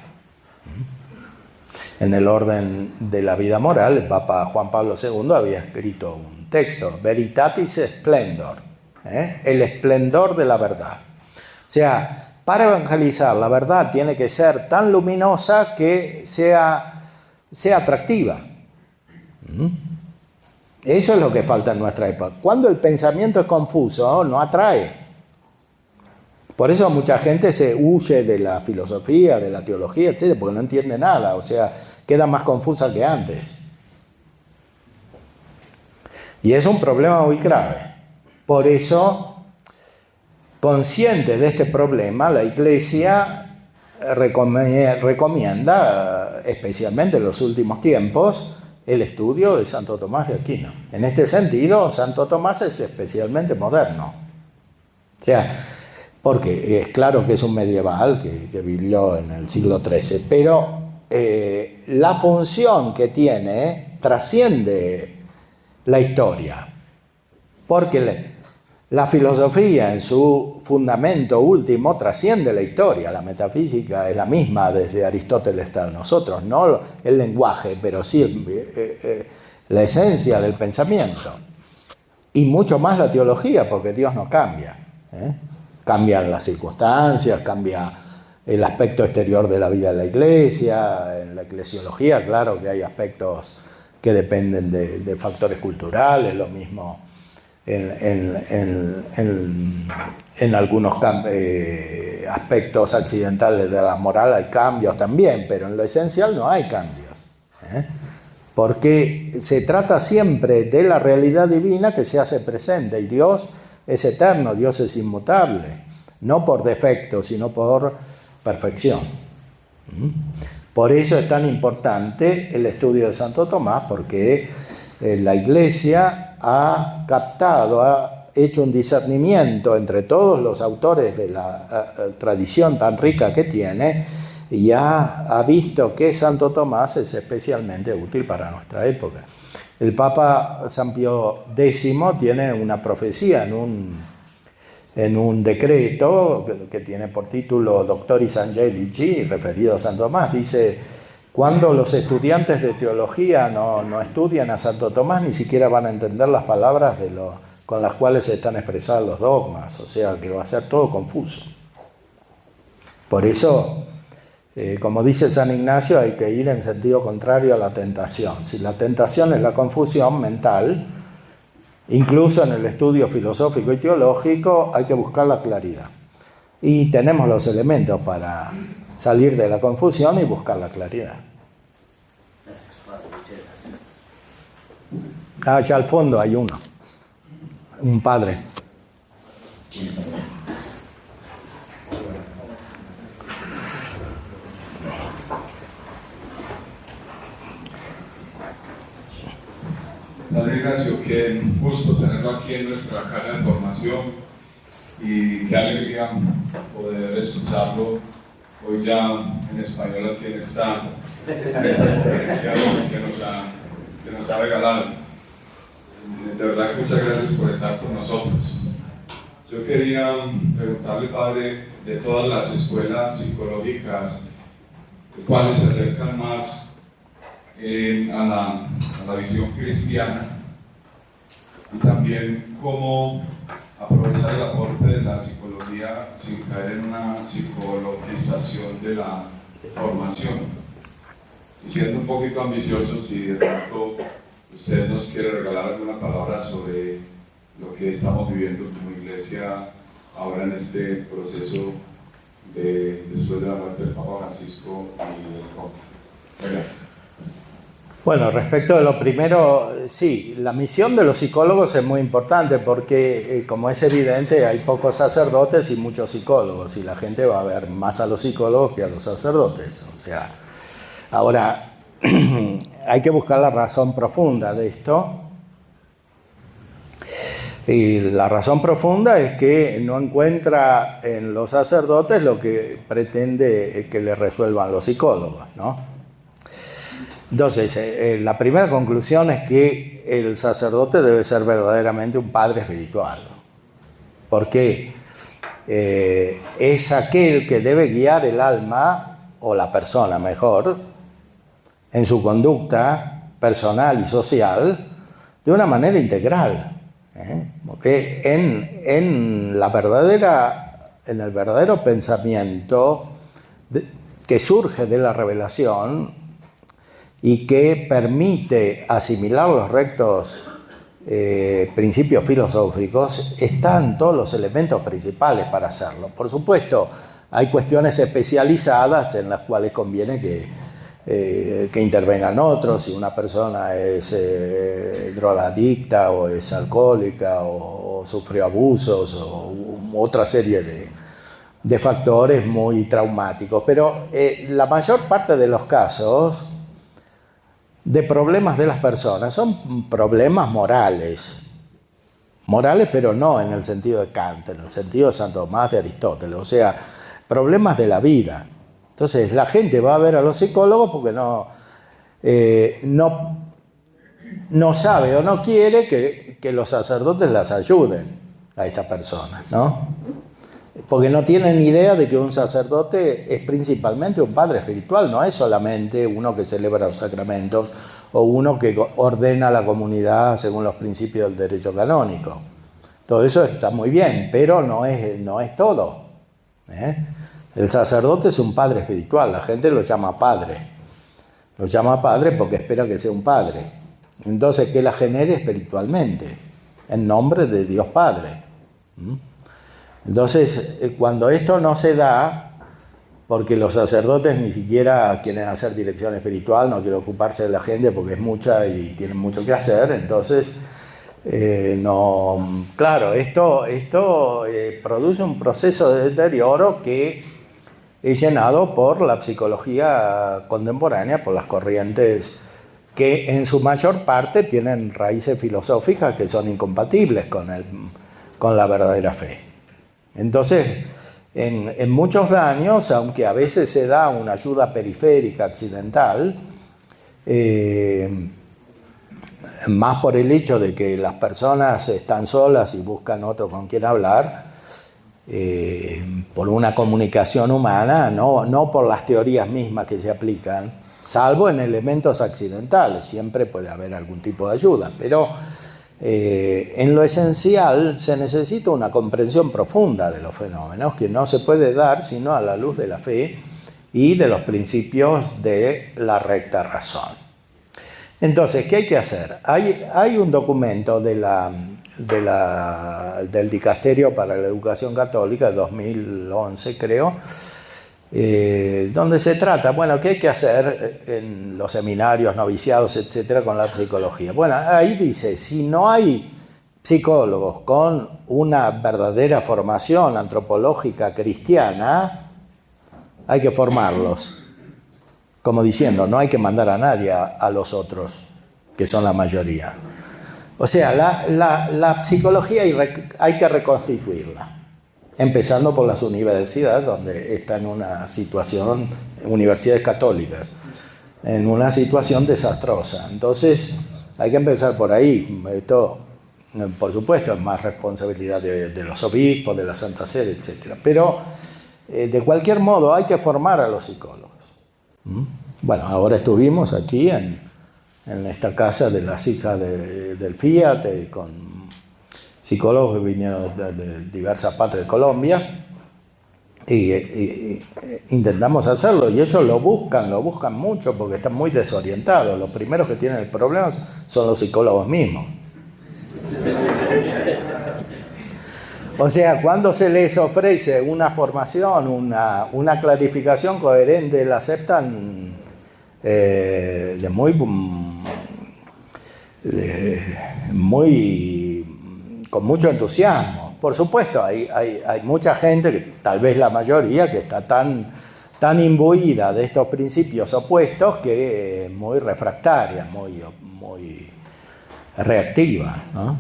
En el orden de la vida moral, el Papa Juan Pablo II había escrito un texto, Veritatis Splendor, el esplendor de la verdad. O sea, para evangelizar, la verdad tiene que ser tan luminosa que sea atractiva. Eso es lo que falta en nuestra época. Cuando el pensamiento es confuso, no atrae. Por eso mucha gente se huye de la filosofía, de la teología, etc., porque no entiende nada, o sea, queda más confusa que antes. Y es un problema muy grave. Por eso, consciente de este problema, la Iglesia recomienda, especialmente en los últimos tiempos, el estudio de Santo Tomás de Aquino. En este sentido, Santo Tomás es especialmente moderno. O sea, porque es claro que es un medieval que vivió en el siglo XIII, pero la función que tiene trasciende la historia, porque la filosofía en su fundamento último trasciende la historia. La metafísica es la misma desde Aristóteles hasta nosotros, no el lenguaje, pero sí la esencia del pensamiento. Y mucho más la teología, porque Dios no cambia. Cambian las circunstancias, cambia el aspecto exterior de la vida de la iglesia. En la eclesiología, claro que hay aspectos que dependen de factores culturales, lo mismo en algunos aspectos accidentales de la moral hay cambios también, pero en lo esencial no hay cambios, porque se trata siempre de la realidad divina que se hace presente, y Dios es eterno, Dios es inmutable, no por defecto, sino por perfección. Por eso es tan importante el estudio de Santo Tomás, porque la Iglesia ha captado, ha hecho un discernimiento entre todos los autores de la tradición tan rica que tiene, y ha visto que Santo Tomás es especialmente útil para nuestra época. El Papa San Pío X tiene una profecía en un decreto que tiene por título Doctoris Angelici, referido a Santo Tomás. Dice: cuando los estudiantes de teología no estudian a Santo Tomás, ni siquiera van a entender las palabras con las cuales están expresados los dogmas, o sea que va a ser todo confuso. Por eso, como dice San Ignacio, hay que ir en sentido contrario a la tentación. Si la tentación es la confusión mental, incluso en el estudio filosófico y teológico hay que buscar la claridad. Y tenemos los elementos para salir de la confusión y buscar la claridad. Gracias, padre, muchas gracias. Allá al fondo hay uno, un padre. Padre Ignacio, qué gusto tenerlo aquí en nuestra casa de formación y qué alegría poder escucharlo hoy ya en español aquí en esta conferencia que nos ha regalado. De verdad que muchas gracias por estar con nosotros. Yo quería preguntarle, padre, de todas las escuelas psicológicas, ¿cuáles se acercan más a la visión cristiana? Y también cómo aprovechar el aporte de la psicología sin caer en una psicologización de la formación. Y siendo un poquito ambicioso, si de pronto usted nos quiere regalar alguna palabra sobre lo que estamos viviendo como iglesia ahora en este proceso después de la muerte del Papa Francisco y del Papa. Muchas gracias. Bueno, respecto de lo primero, sí, la misión de los psicólogos es muy importante porque, como es evidente, hay pocos sacerdotes y muchos psicólogos y la gente va a ver más a los psicólogos que a los sacerdotes. O sea, ahora hay que buscar la razón profunda de esto. Y la razón profunda es que no encuentra en los sacerdotes lo que pretende que le resuelvan los psicólogos, ¿no? Entonces, la primera conclusión es que el sacerdote debe ser verdaderamente un padre espiritual, porque es aquel que debe guiar el alma, o la persona mejor, en su conducta personal y social de una manera integral. Porque en el verdadero pensamiento que surge de la revelación y que permite asimilar los rectos principios filosóficos, están todos los elementos principales para hacerlo. Por supuesto, hay cuestiones especializadas en las cuales conviene que intervengan otros, si una persona es drogadicta o es alcohólica o sufrió abusos o otra serie de factores muy traumáticos. Pero la mayor parte de los casos de problemas de las personas son problemas morales, pero no en el sentido de Kant, en el sentido de Santo Tomás de Aristóteles, o sea, problemas de la vida. Entonces la gente va a ver a los psicólogos porque no sabe o no quiere que los sacerdotes las ayuden a estas personas, ¿no? Porque no tienen idea de que un sacerdote es principalmente un padre espiritual, no es solamente uno que celebra los sacramentos o uno que ordena a la comunidad según los principios del derecho canónico. Todo eso está muy bien, pero no es todo. El sacerdote es un padre espiritual, la gente lo llama padre. Lo llama padre porque espera que sea un padre. Entonces, que la genere espiritualmente, en nombre de Dios Padre. Entonces, cuando esto no se da, porque los sacerdotes ni siquiera quieren hacer dirección espiritual, no quieren ocuparse de la gente porque es mucha y tienen mucho que hacer, entonces, claro, esto produce un proceso de deterioro que es llenado por la psicología contemporánea, por las corrientes que en su mayor parte tienen raíces filosóficas que son incompatibles con la verdadera fe. Entonces, en muchos daños, aunque a veces se da una ayuda periférica accidental, más por el hecho de que las personas están solas y buscan otro con quien hablar, por una comunicación humana, no por las teorías mismas que se aplican, salvo en elementos accidentales, siempre puede haber algún tipo de ayuda, pero en lo esencial se necesita una comprensión profunda de los fenómenos que no se puede dar sino a la luz de la fe y de los principios de la recta razón. Entonces, ¿qué hay que hacer? Hay un documento del Dicasterio para la Educación Católica de 2011, creo, donde se trata, bueno, ¿qué hay que hacer en los seminarios, noviciados, etcétera, con la psicología? Bueno, ahí dice, si no hay psicólogos con una verdadera formación antropológica cristiana, hay que formarlos. Como diciendo, no hay que mandar a nadie a los otros, que son la mayoría. O sea, la psicología hay que reconstituirla. Empezando por las universidades, donde está en una situación, universidades católicas, en una situación desastrosa. Entonces, hay que empezar por ahí. Esto, por supuesto, es más responsabilidad de los obispos, de la Santa Sede, etc. Pero, de cualquier modo, hay que formar a los psicólogos. Bueno, ahora estuvimos aquí en esta casa de las hijas del Fiat, con psicólogos que vinieron de diversas partes de Colombia y intentamos hacerlo y ellos lo buscan mucho porque están muy desorientados. Los primeros que tienen el problema son los psicólogos mismos. O sea, cuando se les ofrece una formación, una clarificación coherente, la aceptan con mucho entusiasmo. Por supuesto, hay mucha gente, que tal vez la mayoría, que está tan imbuida de estos principios opuestos que es muy refractaria, muy reactiva, ¿no?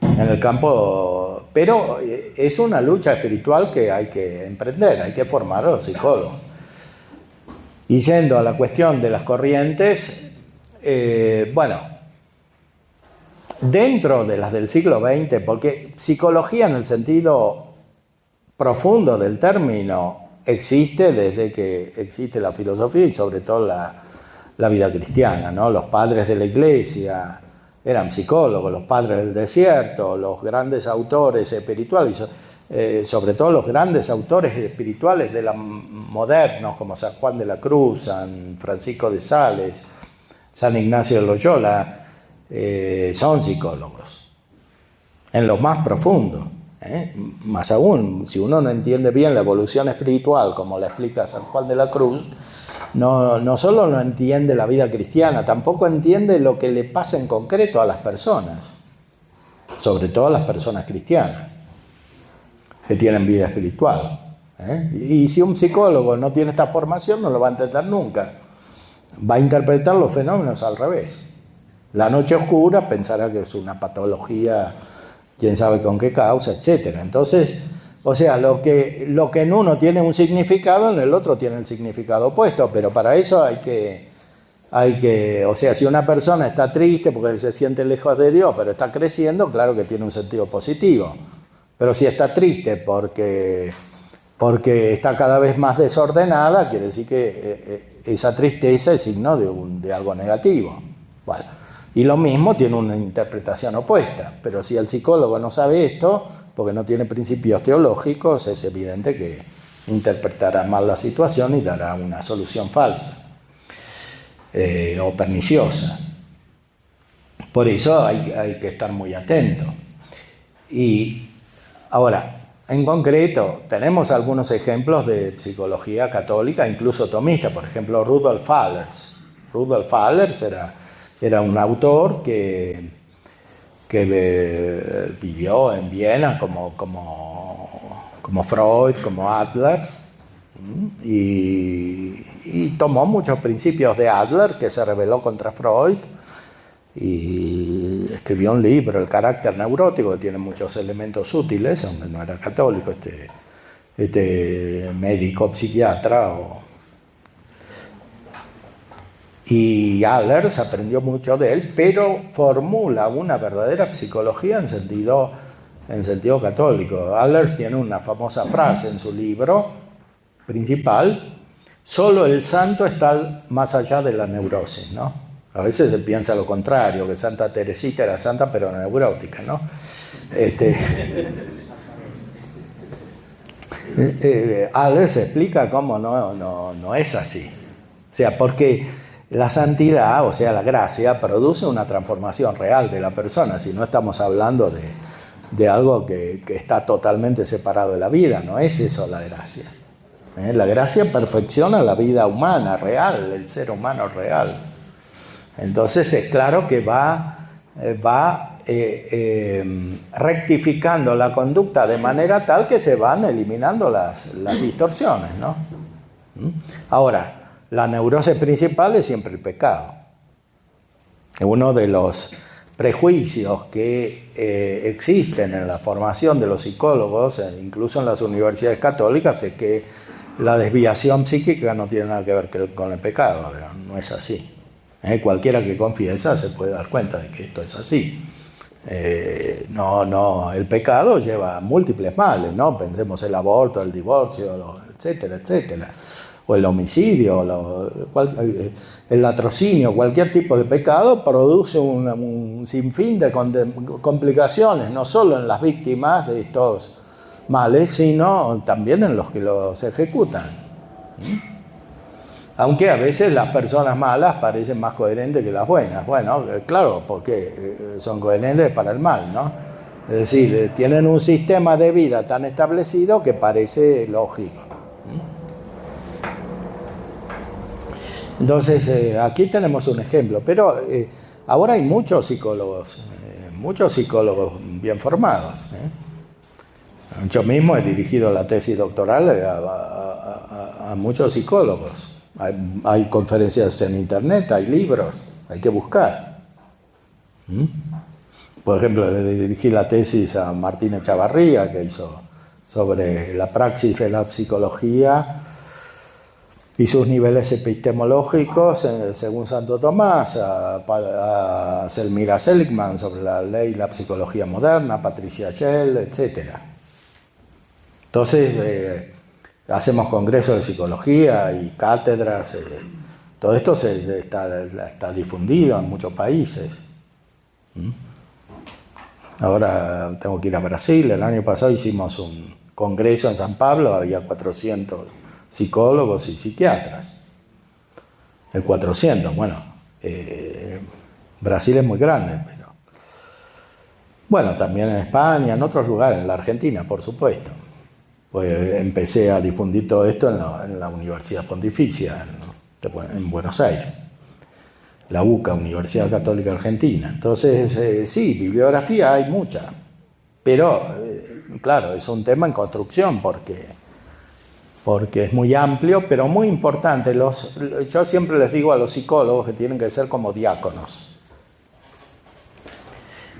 En el campo, pero es una lucha espiritual que hay que emprender, hay que formar a los psicólogos. Y yendo a la cuestión de las corrientes, bueno, dentro de las del siglo XX, porque psicología en el sentido profundo del término existe desde que existe la filosofía y sobre todo la vida cristiana, ¿no? Los padres de la Iglesia eran psicólogos, los padres del desierto, los grandes autores espirituales, sobre todo los grandes autores espirituales de la modernos como San Juan de la Cruz, San Francisco de Sales, San Ignacio de Loyola, son psicólogos en lo más profundo. Más aún, si uno no entiende bien la evolución espiritual como la explica San Juan de la Cruz, no solo no entiende la vida cristiana, tampoco entiende lo que le pasa en concreto a las personas, sobre todo a las personas cristianas que tienen vida espiritual. Y si un psicólogo no tiene esta formación, no lo va a entender nunca. Va a interpretar los fenómenos al revés. La noche oscura pensará que es una patología, quién sabe con qué causa, etc. Entonces, o sea, lo que en uno tiene un significado, en el otro tiene el significado opuesto, pero para eso hay que, o sea, si una persona está triste porque se siente lejos de Dios, pero está creciendo, claro que tiene un sentido positivo. Pero si está triste porque está cada vez más desordenada, quiere decir que esa tristeza es signo de algo negativo. Bueno, y lo mismo tiene una interpretación opuesta, pero si el psicólogo no sabe esto, porque no tiene principios teológicos, es evidente que interpretará mal la situación y dará una solución falsa o perniciosa. Por eso hay que estar muy atento. Y ahora, en concreto, tenemos algunos ejemplos de psicología católica, incluso tomista, por ejemplo, Rudolf Allers. Rudolf Allers era un autor que vivió en Viena como Freud, como Adler, y tomó muchos principios de Adler que se rebeló contra Freud y escribió un libro, El carácter neurótico, que tiene muchos elementos útiles, aunque no era católico, este médico psiquiatra. Y Allers aprendió mucho de él, pero formula una verdadera psicología en sentido católico. Allers tiene una famosa frase en su libro principal: solo el santo está más allá de la neurosis, ¿no? A veces se piensa lo contrario, que Santa Teresita era santa pero neurótica, ¿no? Adler se explica cómo no es así. O sea, porque la santidad, o sea, la gracia, produce una transformación real de la persona, si no estamos hablando de algo que está totalmente separado de la vida, no es eso la gracia. La gracia perfecciona la vida humana, real, el ser humano real. Entonces es claro que va rectificando la conducta de manera tal que se van eliminando las distorsiones, ¿no? Ahora, la neurosis principal es siempre el pecado. Uno de los prejuicios que existen en la formación de los psicólogos, incluso en las universidades católicas, es que la desviación psíquica no tiene nada que ver con el pecado, pero no es así. Cualquiera que confiesa se puede dar cuenta de que esto es así. El pecado lleva múltiples males, ¿no? Pensemos el aborto, el divorcio, etcétera, etcétera. O el homicidio, el latrocinio, cualquier tipo de pecado produce un sinfín de complicaciones, no solo en las víctimas de estos males, sino también en los que los ejecutan. Aunque a veces las personas malas parecen más coherentes que las buenas. Bueno, claro, porque son coherentes para el mal, ¿no? Es decir, tienen un sistema de vida tan establecido que parece lógico. Entonces, aquí tenemos un ejemplo, pero ahora hay muchos psicólogos bien formados. Yo mismo he dirigido la tesis doctoral a muchos psicólogos. Hay conferencias en internet, hay libros, hay que buscar. Por ejemplo, le dirigí la tesis a Martín Echavarría, que hizo sobre la praxis de la psicología y sus niveles epistemológicos, según Santo Tomás, a Selmira Seligman sobre la ley y la psicología moderna, Patricia Schell, etc. Entonces, hacemos congresos de psicología y cátedras. Todo esto está difundido en muchos países. Ahora tengo que ir a Brasil. El año pasado hicimos un congreso en San Pablo, había 400 psicólogos y psiquiatras. 400, bueno, Brasil es muy grande, pero bueno, también en España, en otros lugares, en la Argentina, por supuesto. Pues empecé a difundir todo esto en la Universidad Pontificia, en Buenos Aires, la UCA, Universidad Católica Argentina. Entonces, sí, bibliografía hay mucha, pero claro, es un tema en construcción porque es muy amplio, pero muy importante. Yo siempre les digo a los psicólogos que tienen que ser como diáconos.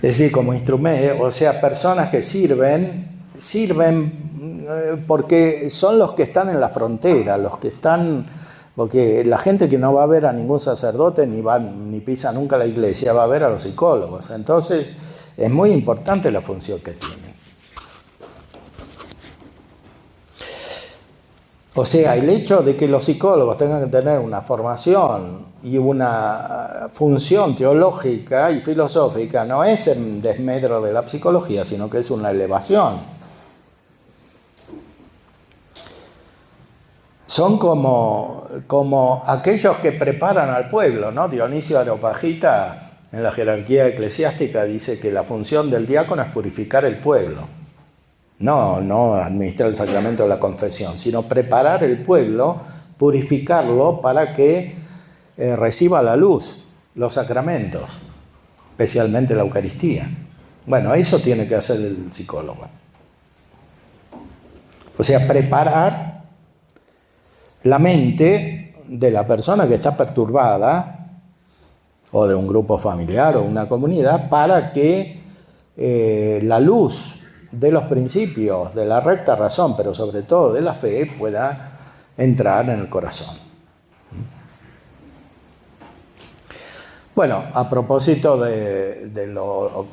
Es decir, como instrumento, o sea, personas que sirven porque son los que están en la frontera, porque la gente que no va a ver a ningún sacerdote ni pisa nunca la iglesia va a ver a los psicólogos. Entonces, es muy importante la función que tienen. O sea, el hecho de que los psicólogos tengan que tener una formación y una función teológica y filosófica no es en desmedro de la psicología, sino que es una elevación. Son como aquellos que preparan al pueblo, ¿no? Dionisio Areopagita, en la jerarquía eclesiástica, dice que la función del diácono es purificar el pueblo. No administrar el sacramento de la confesión, sino preparar el pueblo, purificarlo para que reciba la luz, los sacramentos, especialmente la Eucaristía. Bueno, eso tiene que hacer el psicólogo. O sea, preparar la mente de la persona que está perturbada, o de un grupo familiar o una comunidad, para que la luz de los principios, de la recta razón, pero sobre todo de la fe, pueda entrar en el corazón. Bueno, a propósito de lo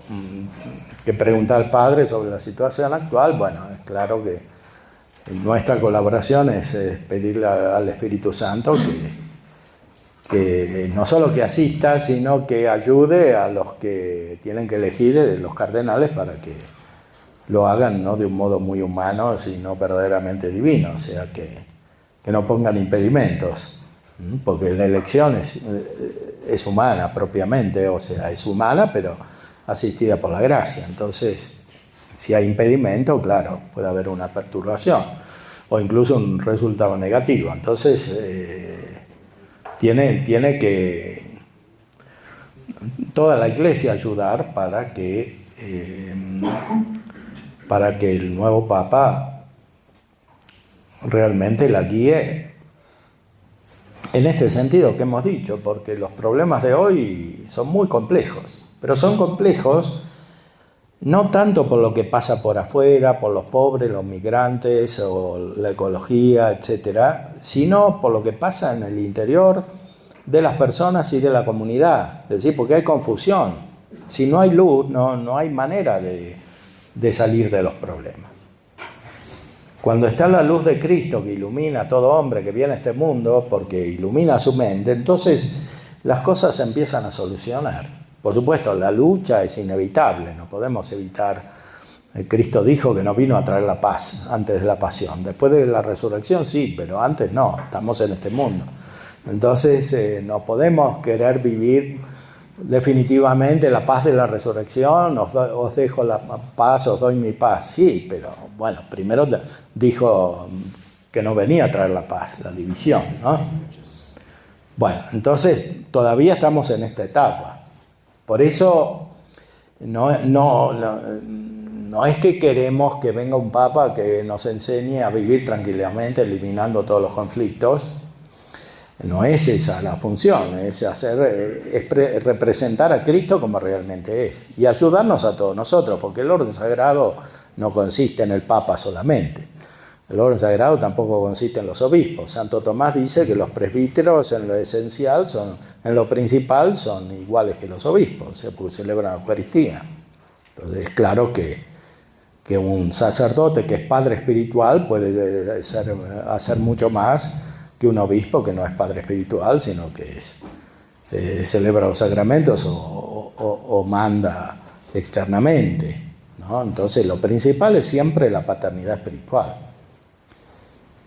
que pregunta el padre sobre la situación actual, bueno, es claro que nuestra colaboración es pedirle al Espíritu Santo que no solo que asista, sino que ayude a los que tienen que elegir los cardenales para que lo hagan no de un modo muy humano, sino verdaderamente divino, o sea, que no pongan impedimentos, porque la elección es humana propiamente, o sea, es humana, pero asistida por la gracia. Entonces, si hay impedimento, claro, puede haber una perturbación o incluso un resultado negativo. Entonces, tiene que toda la Iglesia ayudar para que el nuevo Papa realmente la guíe en este sentido que hemos dicho, porque los problemas de hoy son muy complejos, pero son complejos no tanto por lo que pasa por afuera, por los pobres, los migrantes o la ecología, etcétera, sino por lo que pasa en el interior de las personas y de la comunidad. Es decir, porque hay confusión. Si no hay luz, no hay manera de salir de los problemas. Cuando está la luz de Cristo que ilumina a todo hombre que viene a este mundo, porque ilumina su mente, entonces las cosas se empiezan a solucionar. Por supuesto, la lucha es inevitable, no podemos evitar. Cristo dijo que no vino a traer la paz antes de la pasión. Después de la resurrección sí, pero antes no, estamos en este mundo. Entonces no podemos querer vivir definitivamente la paz de la resurrección, os dejo la paz, os doy mi paz. Sí, pero bueno, primero dijo que no venía a traer la paz, la división, ¿no? Bueno, entonces todavía estamos en esta etapa. Por eso no es que queremos que venga un papa que nos enseñe a vivir tranquilamente, eliminando todos los conflictos. No es esa la función, es representar a Cristo como realmente es y ayudarnos a todos nosotros, porque el orden sagrado no consiste en el Papa solamente. El orden sagrado tampoco consiste en los obispos. Santo Tomás dice que los presbíteros en lo esencial, en lo principal, son iguales que los obispos, o sea, porque celebran la Eucaristía. Entonces es claro que un sacerdote que es padre espiritual puede hacer mucho más que un obispo que no es padre espiritual, sino que celebra los sacramentos o manda externamente, ¿no? Entonces lo principal es siempre la paternidad espiritual.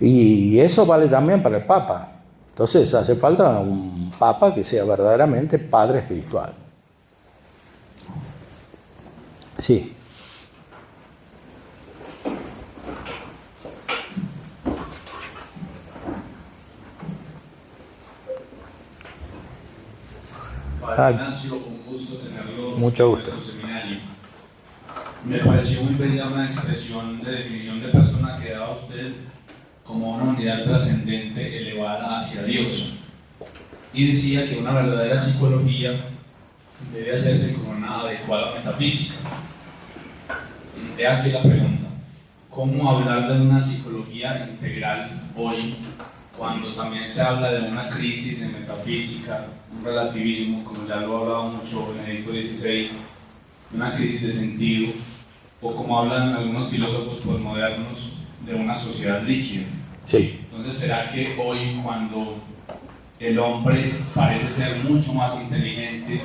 Y eso vale también para el Papa. Entonces hace falta un Papa que sea verdaderamente padre espiritual. Sí. Padre Ignacio, un gusto tenerlo mucho en nuestro seminario. Me pareció muy bella una expresión de definición de persona que daba usted como una unidad trascendente elevada hacia Dios. Y decía que una verdadera psicología debe hacerse con una adecuada metafísica. De aquí la pregunta: ¿cómo hablar de una psicología integral hoy, cuando también se habla de una crisis de metafísica, un relativismo, como ya lo ha hablado mucho Benedicto XVI, una crisis de sentido, o como hablan algunos filósofos posmodernos, de una sociedad líquida? Sí. Entonces, ¿será que hoy, cuando el hombre parece ser mucho más inteligente,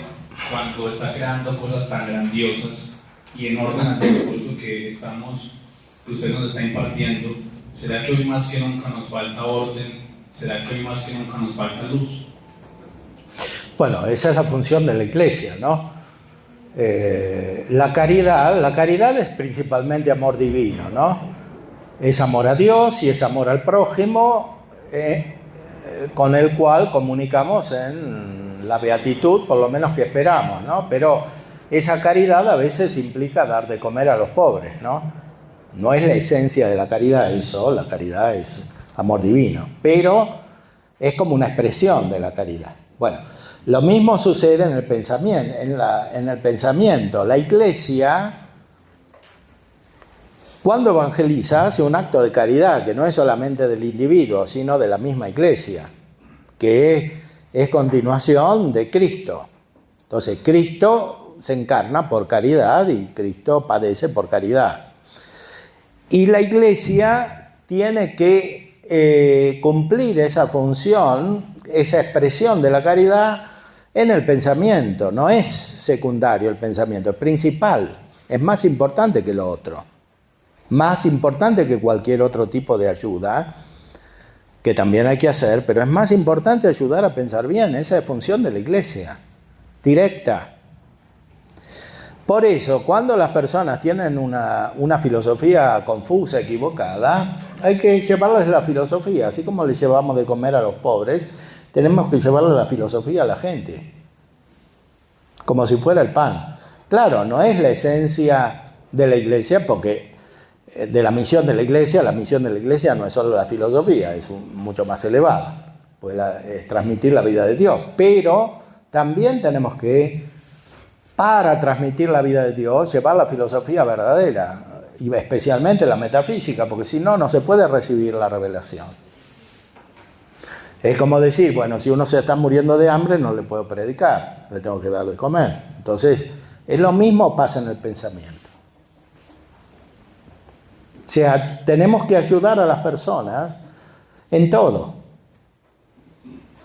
cuando está creando cosas tan grandiosas y en orden al discurso que usted nos está impartiendo, ¿será que hoy más que nunca nos falta orden? ¿Será que hoy más que nunca nos falta luz? Bueno, esa es la función de la Iglesia, ¿no? La caridad es principalmente amor divino, ¿no? Es amor a Dios y es amor al prójimo, con el cual comunicamos en la beatitud, por lo menos que esperamos, ¿no? Pero esa caridad a veces implica dar de comer a los pobres, ¿no? No es la esencia de la caridad eso, la caridad es amor divino, pero es como una expresión de la caridad. Bueno, lo mismo sucede en el pensamiento. La Iglesia, cuando evangeliza, hace un acto de caridad que no es solamente del individuo, sino de la misma Iglesia, que es continuación de Cristo. Entonces, Cristo se encarna por caridad y Cristo padece por caridad. Y la Iglesia tiene que cumplir esa función esa expresión de la caridad en el pensamiento. No es secundario el pensamiento, es principal, es más importante que lo otro, más importante que cualquier otro tipo de ayuda, que también hay que hacer, pero es más importante ayudar a pensar bien. Esa es función de la Iglesia, directa. Por eso, cuando las personas tienen una filosofía confusa, equivocada, hay que llevarles la filosofía. Así como le llevamos de comer a los pobres, tenemos que llevarle la filosofía a la gente, como si fuera el pan. Claro, no es la esencia de la Iglesia, porque de la misión de la Iglesia no es solo la filosofía, es mucho más elevada, pues es transmitir la vida de Dios. Pero también tenemos que, para transmitir la vida de Dios, llevar la filosofía verdadera, y especialmente la metafísica, porque si no, no se puede recibir la revelación. Es como decir, bueno, si uno se está muriendo de hambre, no le puedo predicar, le tengo que dar de comer. Entonces, es lo mismo pasa en el pensamiento. O sea, tenemos que ayudar a las personas en todo.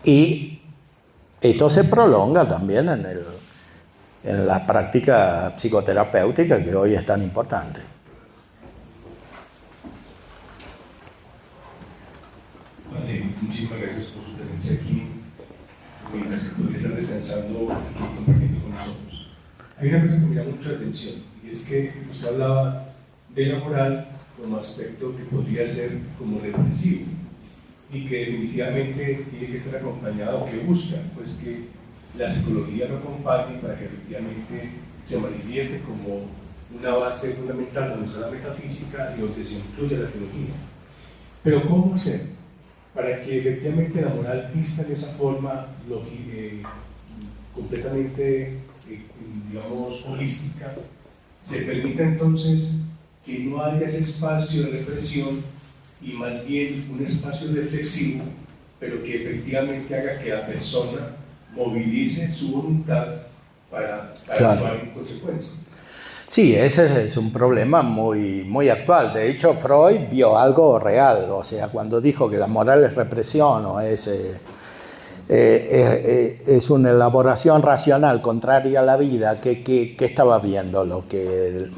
Y esto se prolonga también en la práctica psicoterapéutica, que hoy es tan importante. Vale, muchísimas gracias por su presencia aquí, mientras que podría estar descansando y compartiendo con nosotros. Hay una cosa que me llama mucho la atención, y es que usted hablaba de la moral como aspecto que podría ser como represivo, y que definitivamente tiene que estar acompañado, que busca, pues que la psicología lo acompañe para que efectivamente se manifieste como una base fundamental donde está la metafísica y donde se incluye la teología. Pero ¿cómo hacer para que efectivamente la moral vista de esa forma completamente, digamos, holística, se permita entonces que no haya ese espacio de represión y más bien un espacio reflexivo, pero que efectivamente haga que la persona movilice su voluntad para actuar en consecuencia? Sí, ese es un problema muy, muy actual. De hecho, Freud vio algo real. O sea, cuando dijo que la moral es represión o es una elaboración racional contraria a la vida, ¿qué estaba viendo? Lo que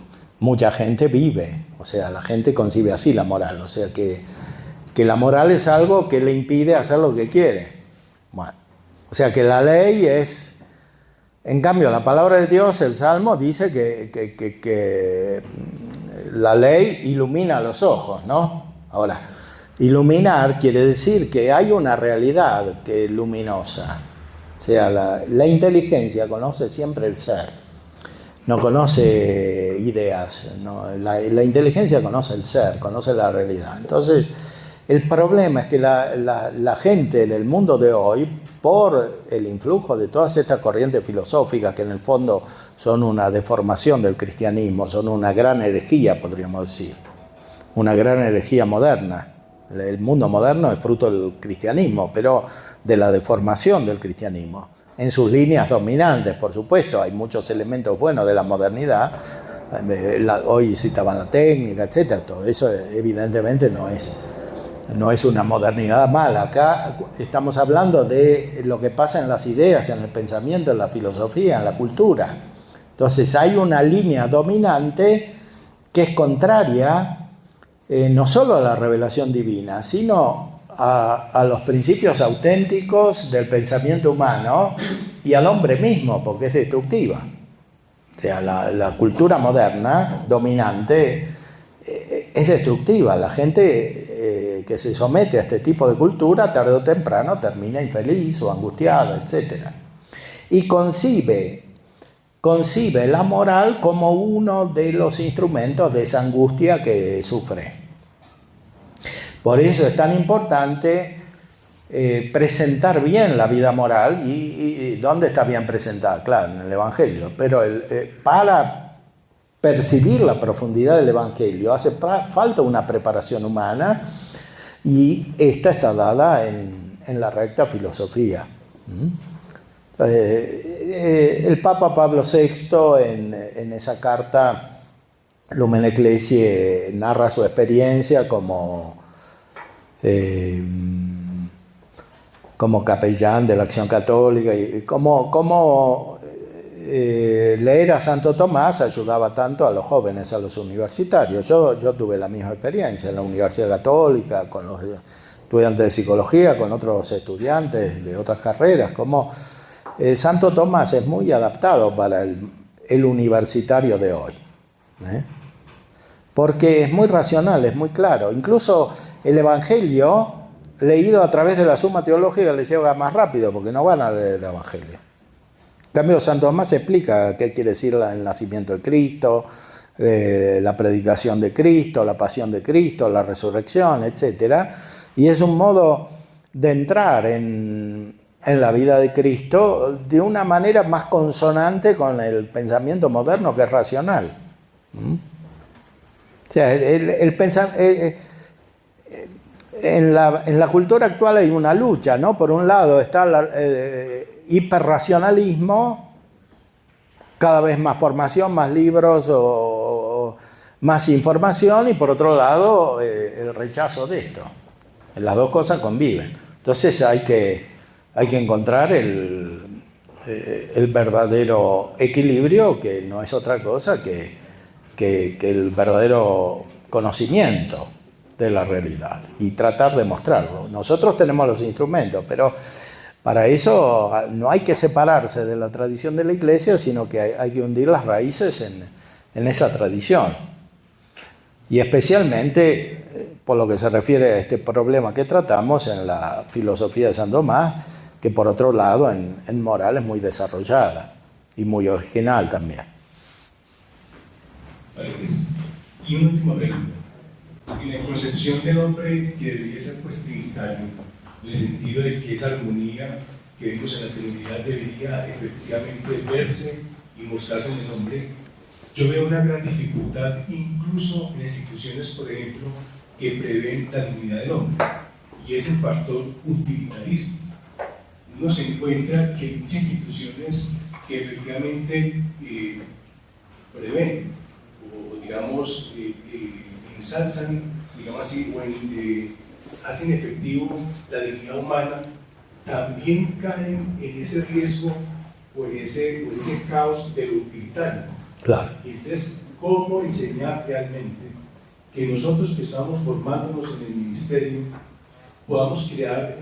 mucha gente vive. O sea, la gente concibe así la moral. O sea, que la moral es algo que le impide hacer lo que quiere. Bueno, o sea, que la ley es... En cambio, la palabra de Dios, el Salmo, dice que la ley ilumina los ojos, ¿no? Ahora, iluminar quiere decir que hay una realidad que es luminosa. O sea, la inteligencia conoce siempre el ser, no conoce ideas, ¿no? La inteligencia conoce el ser, conoce la realidad. Entonces, el problema es que la gente del mundo de hoy, por el influjo de todas estas corrientes filosóficas que en el fondo son una deformación del cristianismo, son una gran herejía, podríamos decir, una gran herejía moderna. El mundo moderno es fruto del cristianismo, pero de la deformación del cristianismo. En sus líneas dominantes, por supuesto, hay muchos elementos buenos de la modernidad. Hoy citaban la técnica, etc. Todo eso evidentemente no es una modernidad mala. Acá estamos hablando de lo que pasa en las ideas, en el pensamiento, en la filosofía, en la cultura. Entonces hay una línea dominante que es contraria no solo a la revelación divina, sino a los principios auténticos del pensamiento humano y al hombre mismo, porque es destructiva. O sea, la cultura moderna dominante es destructiva. La gente que se somete a este tipo de cultura, tarde o temprano termina infeliz o angustiada, etc. Y concibe la moral como uno de los instrumentos de esa angustia que sufre. Por eso es tan importante presentar bien la vida moral. ¿Y dónde está bien presentada? Claro, en el Evangelio. Pero para percibir la profundidad del Evangelio hace falta una preparación humana, y esta está dada en la recta filosofía. El Papa Pablo VI en esa carta Lumen Ecclesiae narra su experiencia como como capellán de la Acción Católica, y cómo leer a Santo Tomás ayudaba tanto a los jóvenes, a los universitarios. Yo tuve la misma experiencia en la Universidad Católica, con los estudiantes de psicología, con otros estudiantes de otras carreras, como Santo Tomás es muy adaptado para el universitario de hoy, porque es muy racional, es muy claro. Incluso el Evangelio, leído a través de la Suma Teológica, les llega más rápido, porque no van a leer el Evangelio. En cambio, Santo Tomás explica qué quiere decir el nacimiento de Cristo, la predicación de Cristo, la pasión de Cristo, la resurrección, etc. Y es un modo de entrar en la vida de Cristo de una manera más consonante con el pensamiento moderno, que es racional. O sea, en la cultura actual hay una lucha, ¿no? Por un lado está el hiperracionalismo, cada vez más formación, más libros o más información, y por otro lado el rechazo de esto. Las dos cosas conviven. Entonces hay que encontrar el verdadero equilibrio, que no es otra cosa que el verdadero conocimiento de la realidad, y tratar de mostrarlo. Nosotros tenemos los instrumentos, pero para eso no hay que separarse de la tradición de la Iglesia, sino que hay que hundir las raíces en esa tradición. Y especialmente, por lo que se refiere a este problema que tratamos, en la filosofía de San Tomás, que por otro lado en moral es muy desarrollada y muy original también. Vale, y una última pregunta. En la concepción del hombre, que debería ser pues trinitario, en el sentido de que esa armonía que vemos en la Trinidad debería efectivamente verse y mostrarse en el hombre, yo veo una gran dificultad incluso en instituciones, por ejemplo, que prevén la dignidad del hombre, y es el factor utilitarismo. Uno se encuentra que muchas instituciones que efectivamente prevén o digamos ensalzan, digamos así, o hacen efectivo la dignidad humana, también caen en ese riesgo o en ese caos de lo utilitario. Claro. Entonces, ¿cómo enseñar realmente que nosotros que estamos formándonos en el ministerio podamos crear,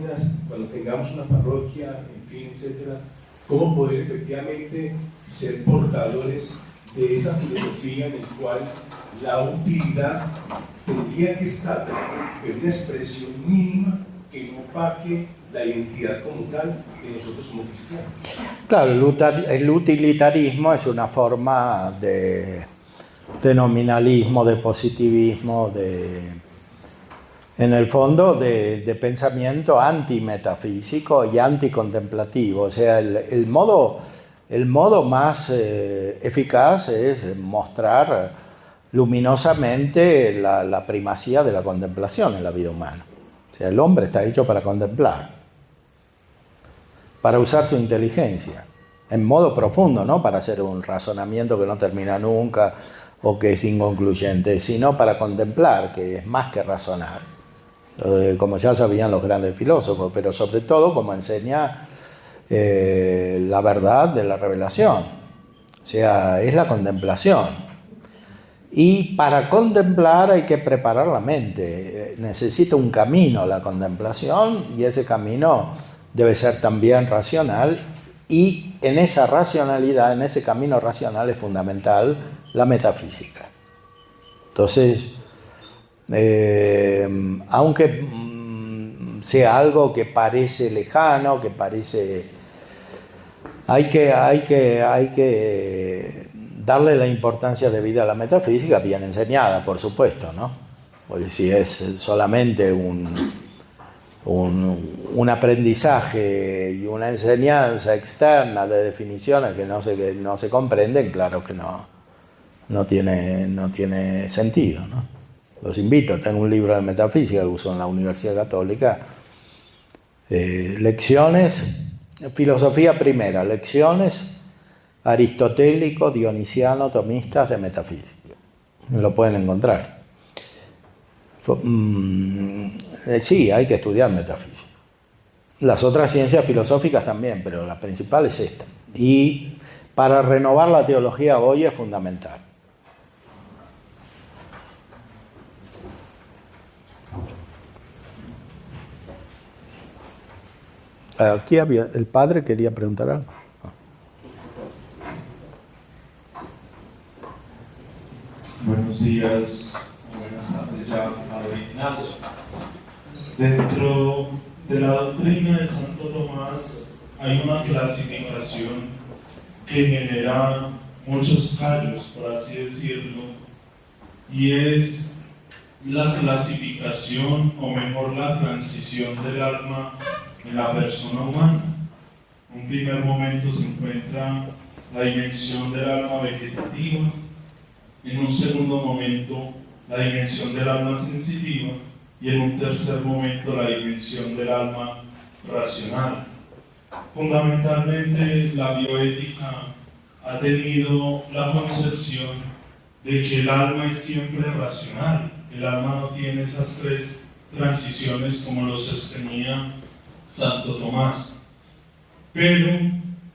cuando tengamos una parroquia, en fin, etcétera, cómo poder efectivamente ser portadores de esa filosofía en la cual la utilidad tendría que estar en una expresión mínima que no opaque la identidad como tal de nosotros como cristianos? Claro, el utilitarismo es una forma de nominalismo, de positivismo, en el fondo de pensamiento antimetafísico y anticontemplativo. O sea, el modo más eficaz es mostrar luminosamente la primacía de la contemplación en la vida humana. O sea, el hombre está hecho para contemplar, para usar su inteligencia en modo profundo, no para hacer un razonamiento que no termina nunca o que es inconcluyente, sino para contemplar, que es más que razonar, como ya sabían los grandes filósofos, pero sobre todo como enseña la verdad de la revelación. O sea, es la contemplación. Y para contemplar hay que preparar la mente. Necesita un camino la contemplación, y ese camino debe ser también racional, y en esa racionalidad, en ese camino racional, es fundamental la metafísica. Entonces, aunque sea algo que parece lejano, que parece... Hay que darle la importancia debida a la metafísica, bien enseñada, por supuesto, ¿no? Porque si es solamente un aprendizaje y una enseñanza externa de definiciones que no se comprenden, claro que no tiene sentido, ¿no? Los invito, tengo un libro de metafísica que uso en la Universidad Católica, lecciones, filosofía primera, lecciones aristotélico, dionisiano, tomistas de metafísica. Lo pueden encontrar. Sí, hay que estudiar metafísica. Las otras ciencias filosóficas también, pero la principal es esta. Y para renovar la teología hoy es fundamental. Aquí había, el padre quería preguntar algo. Buenos días, buenas tardes ya, Padre Ignacio. Dentro de la doctrina de Santo Tomás hay una clasificación que genera muchos callos, por así decirlo, y es la clasificación, o mejor la transición del alma en la persona humana. En un primer momento se encuentra la dimensión del alma vegetativa, en un segundo momento la dimensión del alma sensitiva y en un tercer momento la dimensión del alma racional. Fundamentalmente la bioética ha tenido la concepción de que el alma es siempre racional, el alma no tiene esas tres transiciones como lo sostenía Santo Tomás. Pero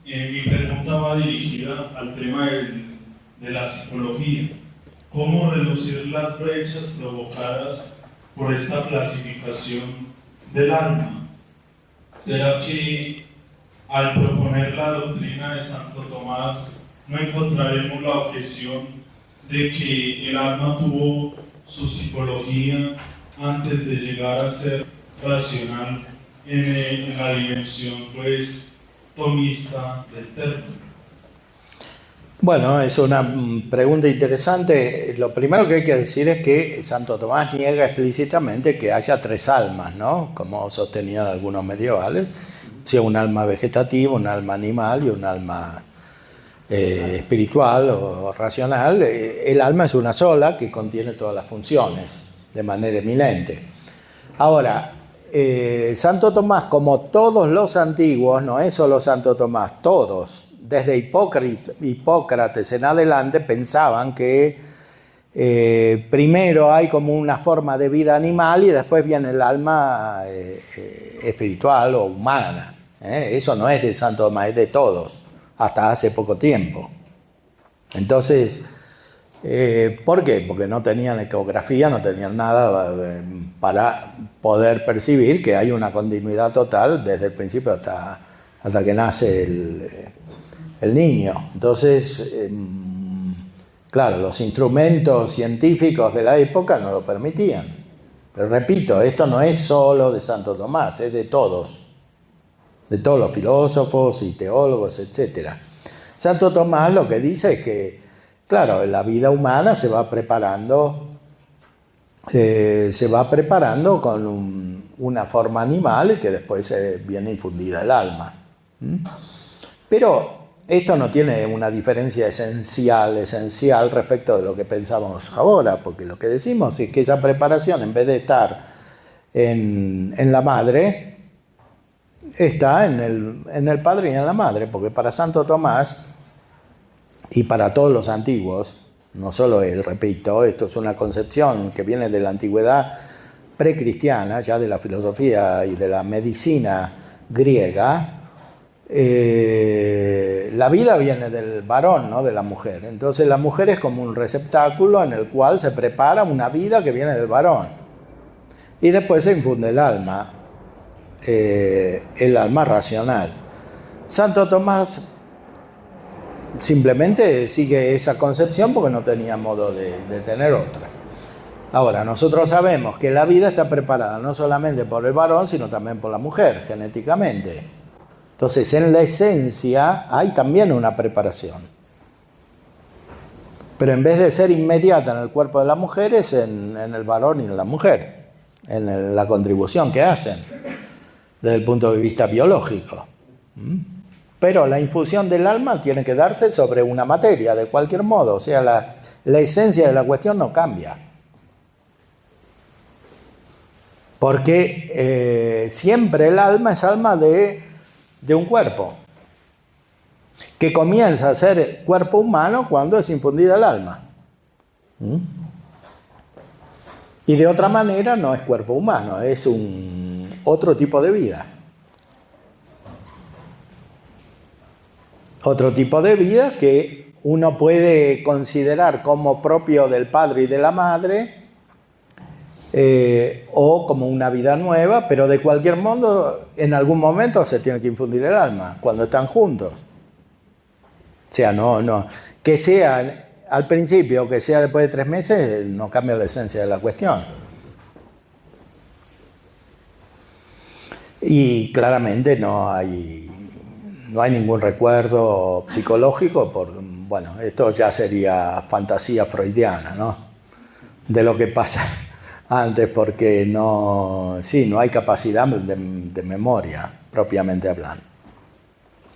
mi pregunta va dirigida al tema de la psicología. ¿Cómo reducir las brechas provocadas por esta clasificación del alma? ¿Será que al proponer la doctrina de Santo Tomás no encontraremos la objeción de que el alma tuvo su psicología antes de llegar a ser racional en la dimensión tomista del término? Bueno, es una pregunta interesante. Lo primero que hay que decir es que Santo Tomás niega explícitamente que haya tres almas, ¿no? Como sostenían algunos medievales, o sea, un alma vegetativa, un alma animal y un alma espiritual o racional. El alma es una sola que contiene todas las funciones de manera eminente. Ahora, Santo Tomás, como todos los antiguos, no es solo Santo Tomás, todos, desde Hipócrates en adelante, pensaban que primero hay como una forma de vida animal y después viene el alma espiritual o humana. Eso no es de Santo Tomás, es de todos, hasta hace poco tiempo. Entonces, ¿por qué? Porque no tenían ecografía, no tenían nada para poder percibir que hay una continuidad total desde el principio hasta que nace el niño. Entonces, claro, los instrumentos científicos de la época no lo permitían. Pero repito, esto no es solo de Santo Tomás, es de todos los filósofos y teólogos, etc. Santo Tomás lo que dice es que, claro, la vida humana se va preparando con una forma animal y que después viene infundida el alma. Pero esto no tiene una diferencia esencial respecto de lo que pensamos ahora, porque lo que decimos es que esa preparación, en vez de estar en la madre, está en el padre y en la madre, porque para Santo Tomás y para todos los antiguos, no solo él, repito, esto es una concepción que viene de la antigüedad precristiana, ya de la filosofía y de la medicina griega. La vida viene del varón, no de la mujer. Entonces la mujer es como un receptáculo en el cual se prepara una vida que viene del varón. Y después se infunde el alma racional. Santo Tomás simplemente sigue esa concepción porque no tenía modo de tener otra. Ahora, nosotros sabemos que la vida está preparada no solamente por el varón, sino también por la mujer, genéticamente. Entonces, en la esencia hay también una preparación. Pero en vez de ser inmediata en el cuerpo de la mujer, es en el varón y en la mujer, en la contribución que hacen desde el punto de vista biológico. Pero la infusión del alma tiene que darse sobre una materia, de cualquier modo. O sea, la esencia de la cuestión no cambia. Porque siempre el alma es alma de un cuerpo, que comienza a ser cuerpo humano cuando es infundida el alma. Y de otra manera no es cuerpo humano, es otro tipo de vida. otro tipo de vida que uno puede considerar como propio del padre y de la madre, o como una vida nueva, pero de cualquier modo en algún momento se tiene que infundir el alma cuando están juntos. O sea, no, que sea al principio o que sea después de 3 meses no cambia la esencia de la cuestión. Y claramente no hay ningún recuerdo psicológico, bueno, esto ya sería fantasía freudiana, ¿no? De lo que pasa antes, porque no hay capacidad de memoria, propiamente hablando,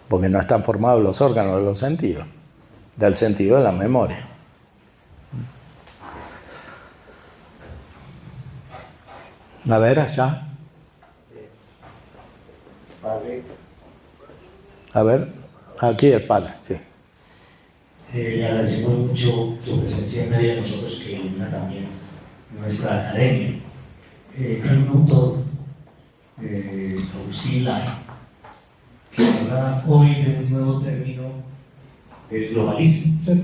porque no están formados los órganos de los sentidos, del sentido de la memoria. A ver, allá. Padre. A ver, aquí el padre, sí. Le agradecemos mucho su presencia en medio de nosotros, que ilumina también nuestra academia. Hay un autor, Agustín Lara, que habla hoy de un nuevo término del globalismo, ¿cierto?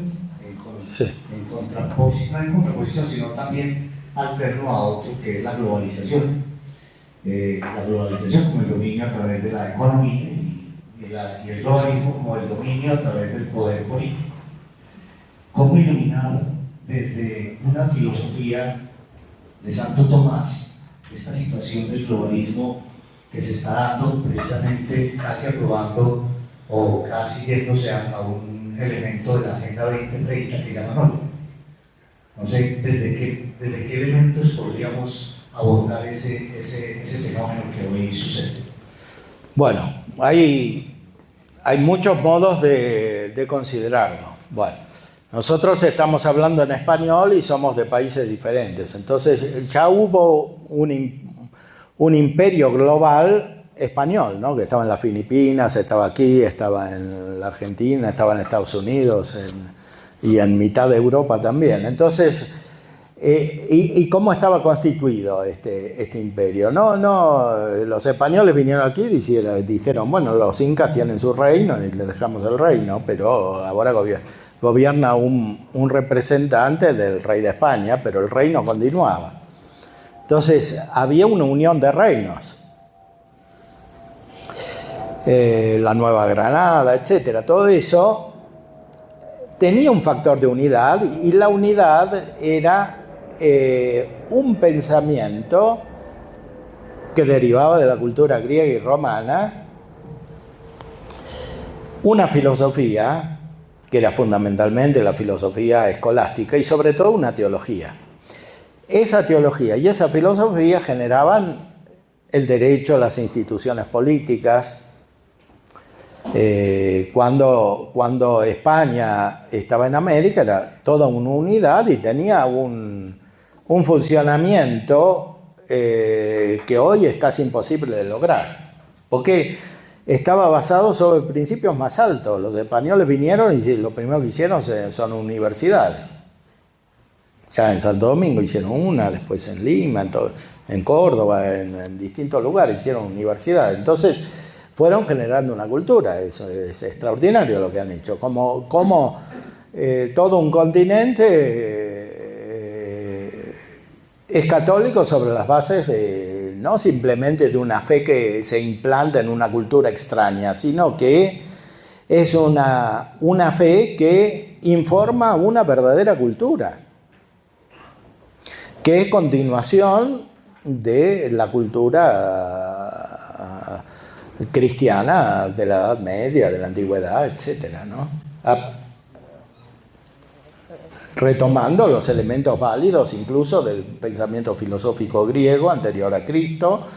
En contraposición, sino también alterno a otro, que es la globalización. La globalización como el dominio a través de la economía y el globalismo como el dominio a través del poder político. ¿Cómo iluminar desde una filosofía de Santo Tomás esta situación del globalismo que se está dando precisamente casi aprobando o casi yéndose a un elemento de la Agenda 2030 que llaman hoy? No sé, ¿desde qué elementos podríamos abordar ese fenómeno que hoy sucede? Bueno, hay muchos modos de considerarlo. Bueno, nosotros estamos hablando en español y somos de países diferentes. Entonces ya hubo un imperio global español, ¿no? Que estaba en las Filipinas, estaba aquí, estaba en la Argentina, estaba en Estados Unidos y en mitad de Europa también. Entonces, ¿y cómo estaba constituido este imperio? Los españoles vinieron aquí y dijeron, bueno, los incas tienen su reino y les dejamos el reino, pero ahora gobierna un representante del rey de España, pero el reino continuaba. Entonces, había una unión de reinos. La Nueva Granada, etcétera, todo eso tenía un factor de unidad, y la unidad era un pensamiento que derivaba de la cultura griega y romana, una filosofía que era fundamentalmente la filosofía escolástica, y sobre todo una teología. Esa teología y esa filosofía generaban el derecho a las instituciones políticas. Cuando España estaba en América era toda una unidad y tenía un funcionamiento que hoy es casi imposible de lograr, porque estaba basado sobre principios más altos. Los españoles vinieron y lo primero que hicieron son universidades. Ya en Santo Domingo hicieron una, después en Lima, en Córdoba, en distintos lugares hicieron universidades. Entonces fueron generando una cultura. Eso es extraordinario lo que han hecho. Como todo un continente es católico sobre las bases no simplemente de una fe que se implanta en una cultura extraña, sino que es una fe que informa una verdadera cultura, que es continuación de la cultura cristiana de la Edad Media, de la Antigüedad, etc., ¿no? Retomando los elementos válidos incluso del pensamiento filosófico griego anterior a Cristo,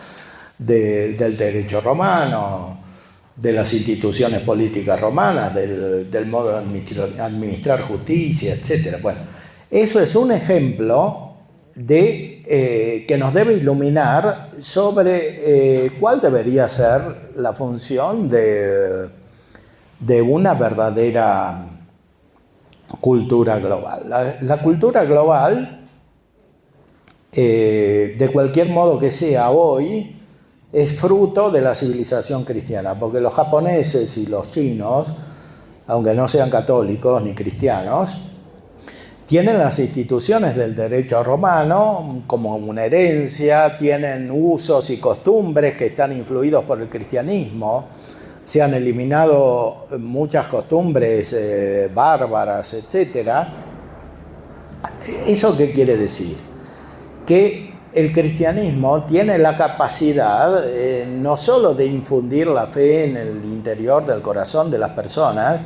del derecho romano, de las instituciones políticas romanas, del modo de administrar justicia, etc. Bueno, eso es un ejemplo que nos debe iluminar sobre cuál debería ser la función de una verdadera cultura global. La cultura global, de cualquier modo que sea hoy, es fruto de la civilización cristiana, porque los japoneses y los chinos aunque no sean católicos ni cristianos, tienen las instituciones del derecho romano como una herencia, tienen usos y costumbres que están influidos por el cristianismo, se han eliminado muchas costumbres bárbaras, etc. ¿Eso qué quiere decir? Que el cristianismo tiene la capacidad no solo de infundir la fe en el interior del corazón de las personas,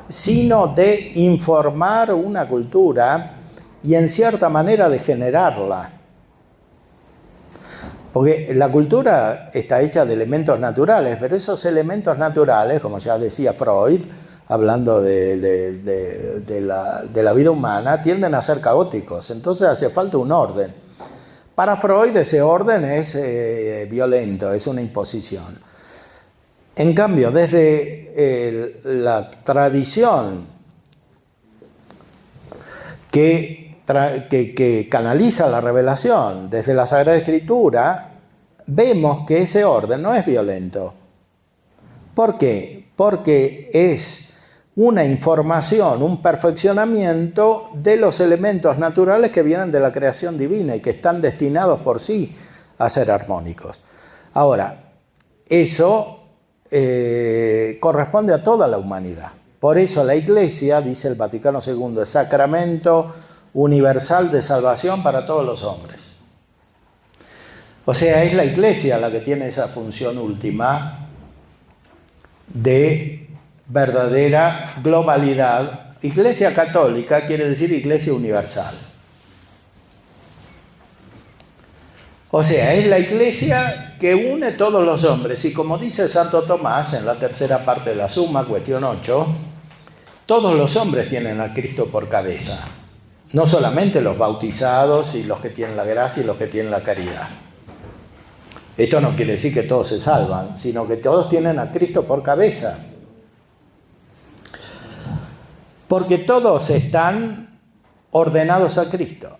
sino de informar una cultura y en cierta manera de generarla. Porque la cultura está hecha de elementos naturales, pero esos elementos naturales, como ya decía Freud, hablando de la vida humana, tienden a ser caóticos, entonces hace falta un orden. Para Freud ese orden es violento, es una imposición. En cambio, desde la tradición que canaliza la revelación, desde la Sagrada Escritura, vemos que ese orden no es violento. ¿Por qué? Porque es una información, un perfeccionamiento de los elementos naturales que vienen de la creación divina y que están destinados por sí a ser armónicos. Ahora, eso corresponde a toda la humanidad. Por eso la Iglesia, dice el Vaticano II, es sacramento universal de salvación para todos los hombres. O sea, es la Iglesia la que tiene esa función última de verdadera globalidad. Iglesia católica quiere decir Iglesia universal. O sea, es la Iglesia que une todos los hombres. Y como dice Santo Tomás en la tercera parte de la Suma, cuestión 8, todos los hombres tienen a Cristo por cabeza. No solamente los bautizados y los que tienen la gracia y los que tienen la caridad. Esto no quiere decir que todos se salvan, sino que todos tienen a Cristo por cabeza. Porque todos están ordenados a Cristo.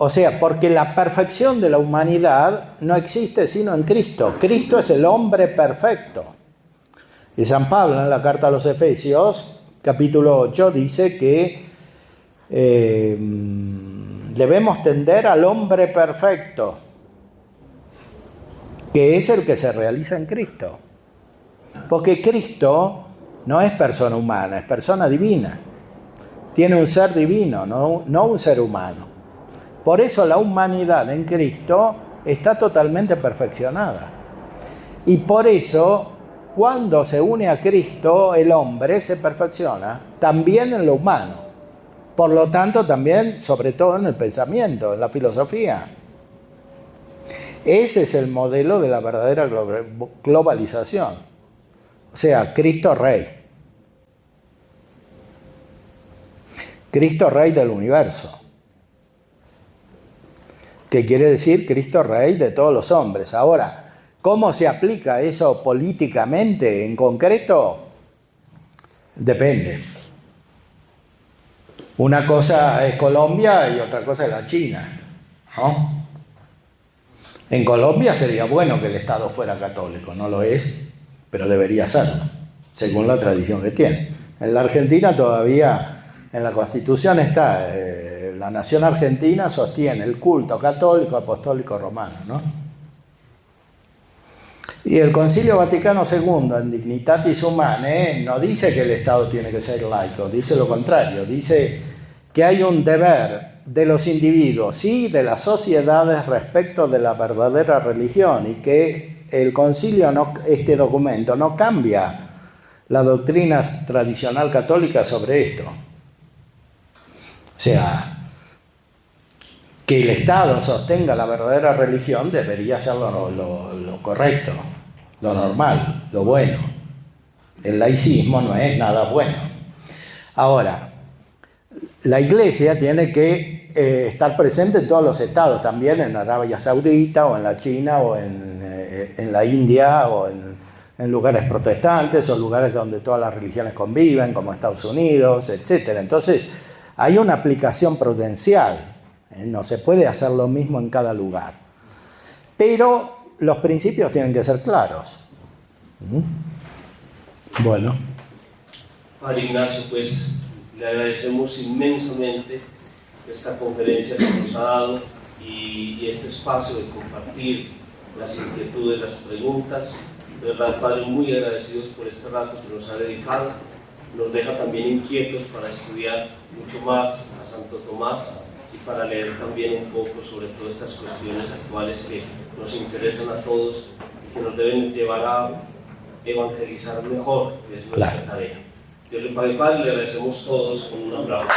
O sea, porque la perfección de la humanidad no existe sino en Cristo. Cristo es el hombre perfecto. Y San Pablo en la carta a los Efesios, capítulo 8, dice que debemos tender al hombre perfecto, que es el que se realiza en Cristo. Porque Cristo no es persona humana, es persona divina. Tiene un ser divino, no un ser humano. Por eso la humanidad en Cristo está totalmente perfeccionada. Y por eso, cuando se une a Cristo, el hombre se perfecciona también en lo humano. Por lo tanto, también, sobre todo en el pensamiento, en la filosofía. Ese es el modelo de la verdadera globalización. O sea, Cristo Rey. Cristo Rey del universo. Que quiere decir Cristo Rey de todos los hombres. Ahora, ¿cómo se aplica eso políticamente en concreto? Depende. Una cosa es Colombia y otra cosa es la China, ¿no? En Colombia sería bueno que el Estado fuera católico, no lo es, pero debería serlo, según la tradición que tiene. En la Argentina todavía, en la Constitución está, la nación argentina sostiene el culto católico, apostólico, romano, ¿no? Y el Concilio Vaticano II, en Dignitatis Humanae, no dice que el Estado tiene que ser laico, dice lo contrario, dice que hay un deber de los individuos y de las sociedades respecto de la verdadera religión y que el concilio, este documento, no cambia la doctrina tradicional católica sobre esto. O sea, que el Estado sostenga la verdadera religión debería ser lo correcto, lo normal, lo bueno. El laicismo no es nada bueno. Ahora, la Iglesia tiene que estar presente en todos los estados, también en Arabia Saudita o en la China o en la India o en lugares protestantes o lugares donde todas las religiones conviven, como Estados Unidos, etc. Entonces, hay una aplicación prudencial. No se puede hacer lo mismo en cada lugar. Pero los principios tienen que ser claros. Bueno. Padre Ignacio, pues le agradecemos inmensamente esta conferencia que nos ha dado y este espacio de compartir las inquietudes, las preguntas. De verdad, Padre, muy agradecidos por este rato que nos ha dedicado. Nos deja también inquietos para estudiar mucho más a Santo Tomás y para leer también un poco sobre todas estas cuestiones actuales que nos interesan a todos y que nos deben llevar a evangelizar mejor, que es nuestra tarea. Dios le pague, Padre, le agradecemos todos con un aplauso.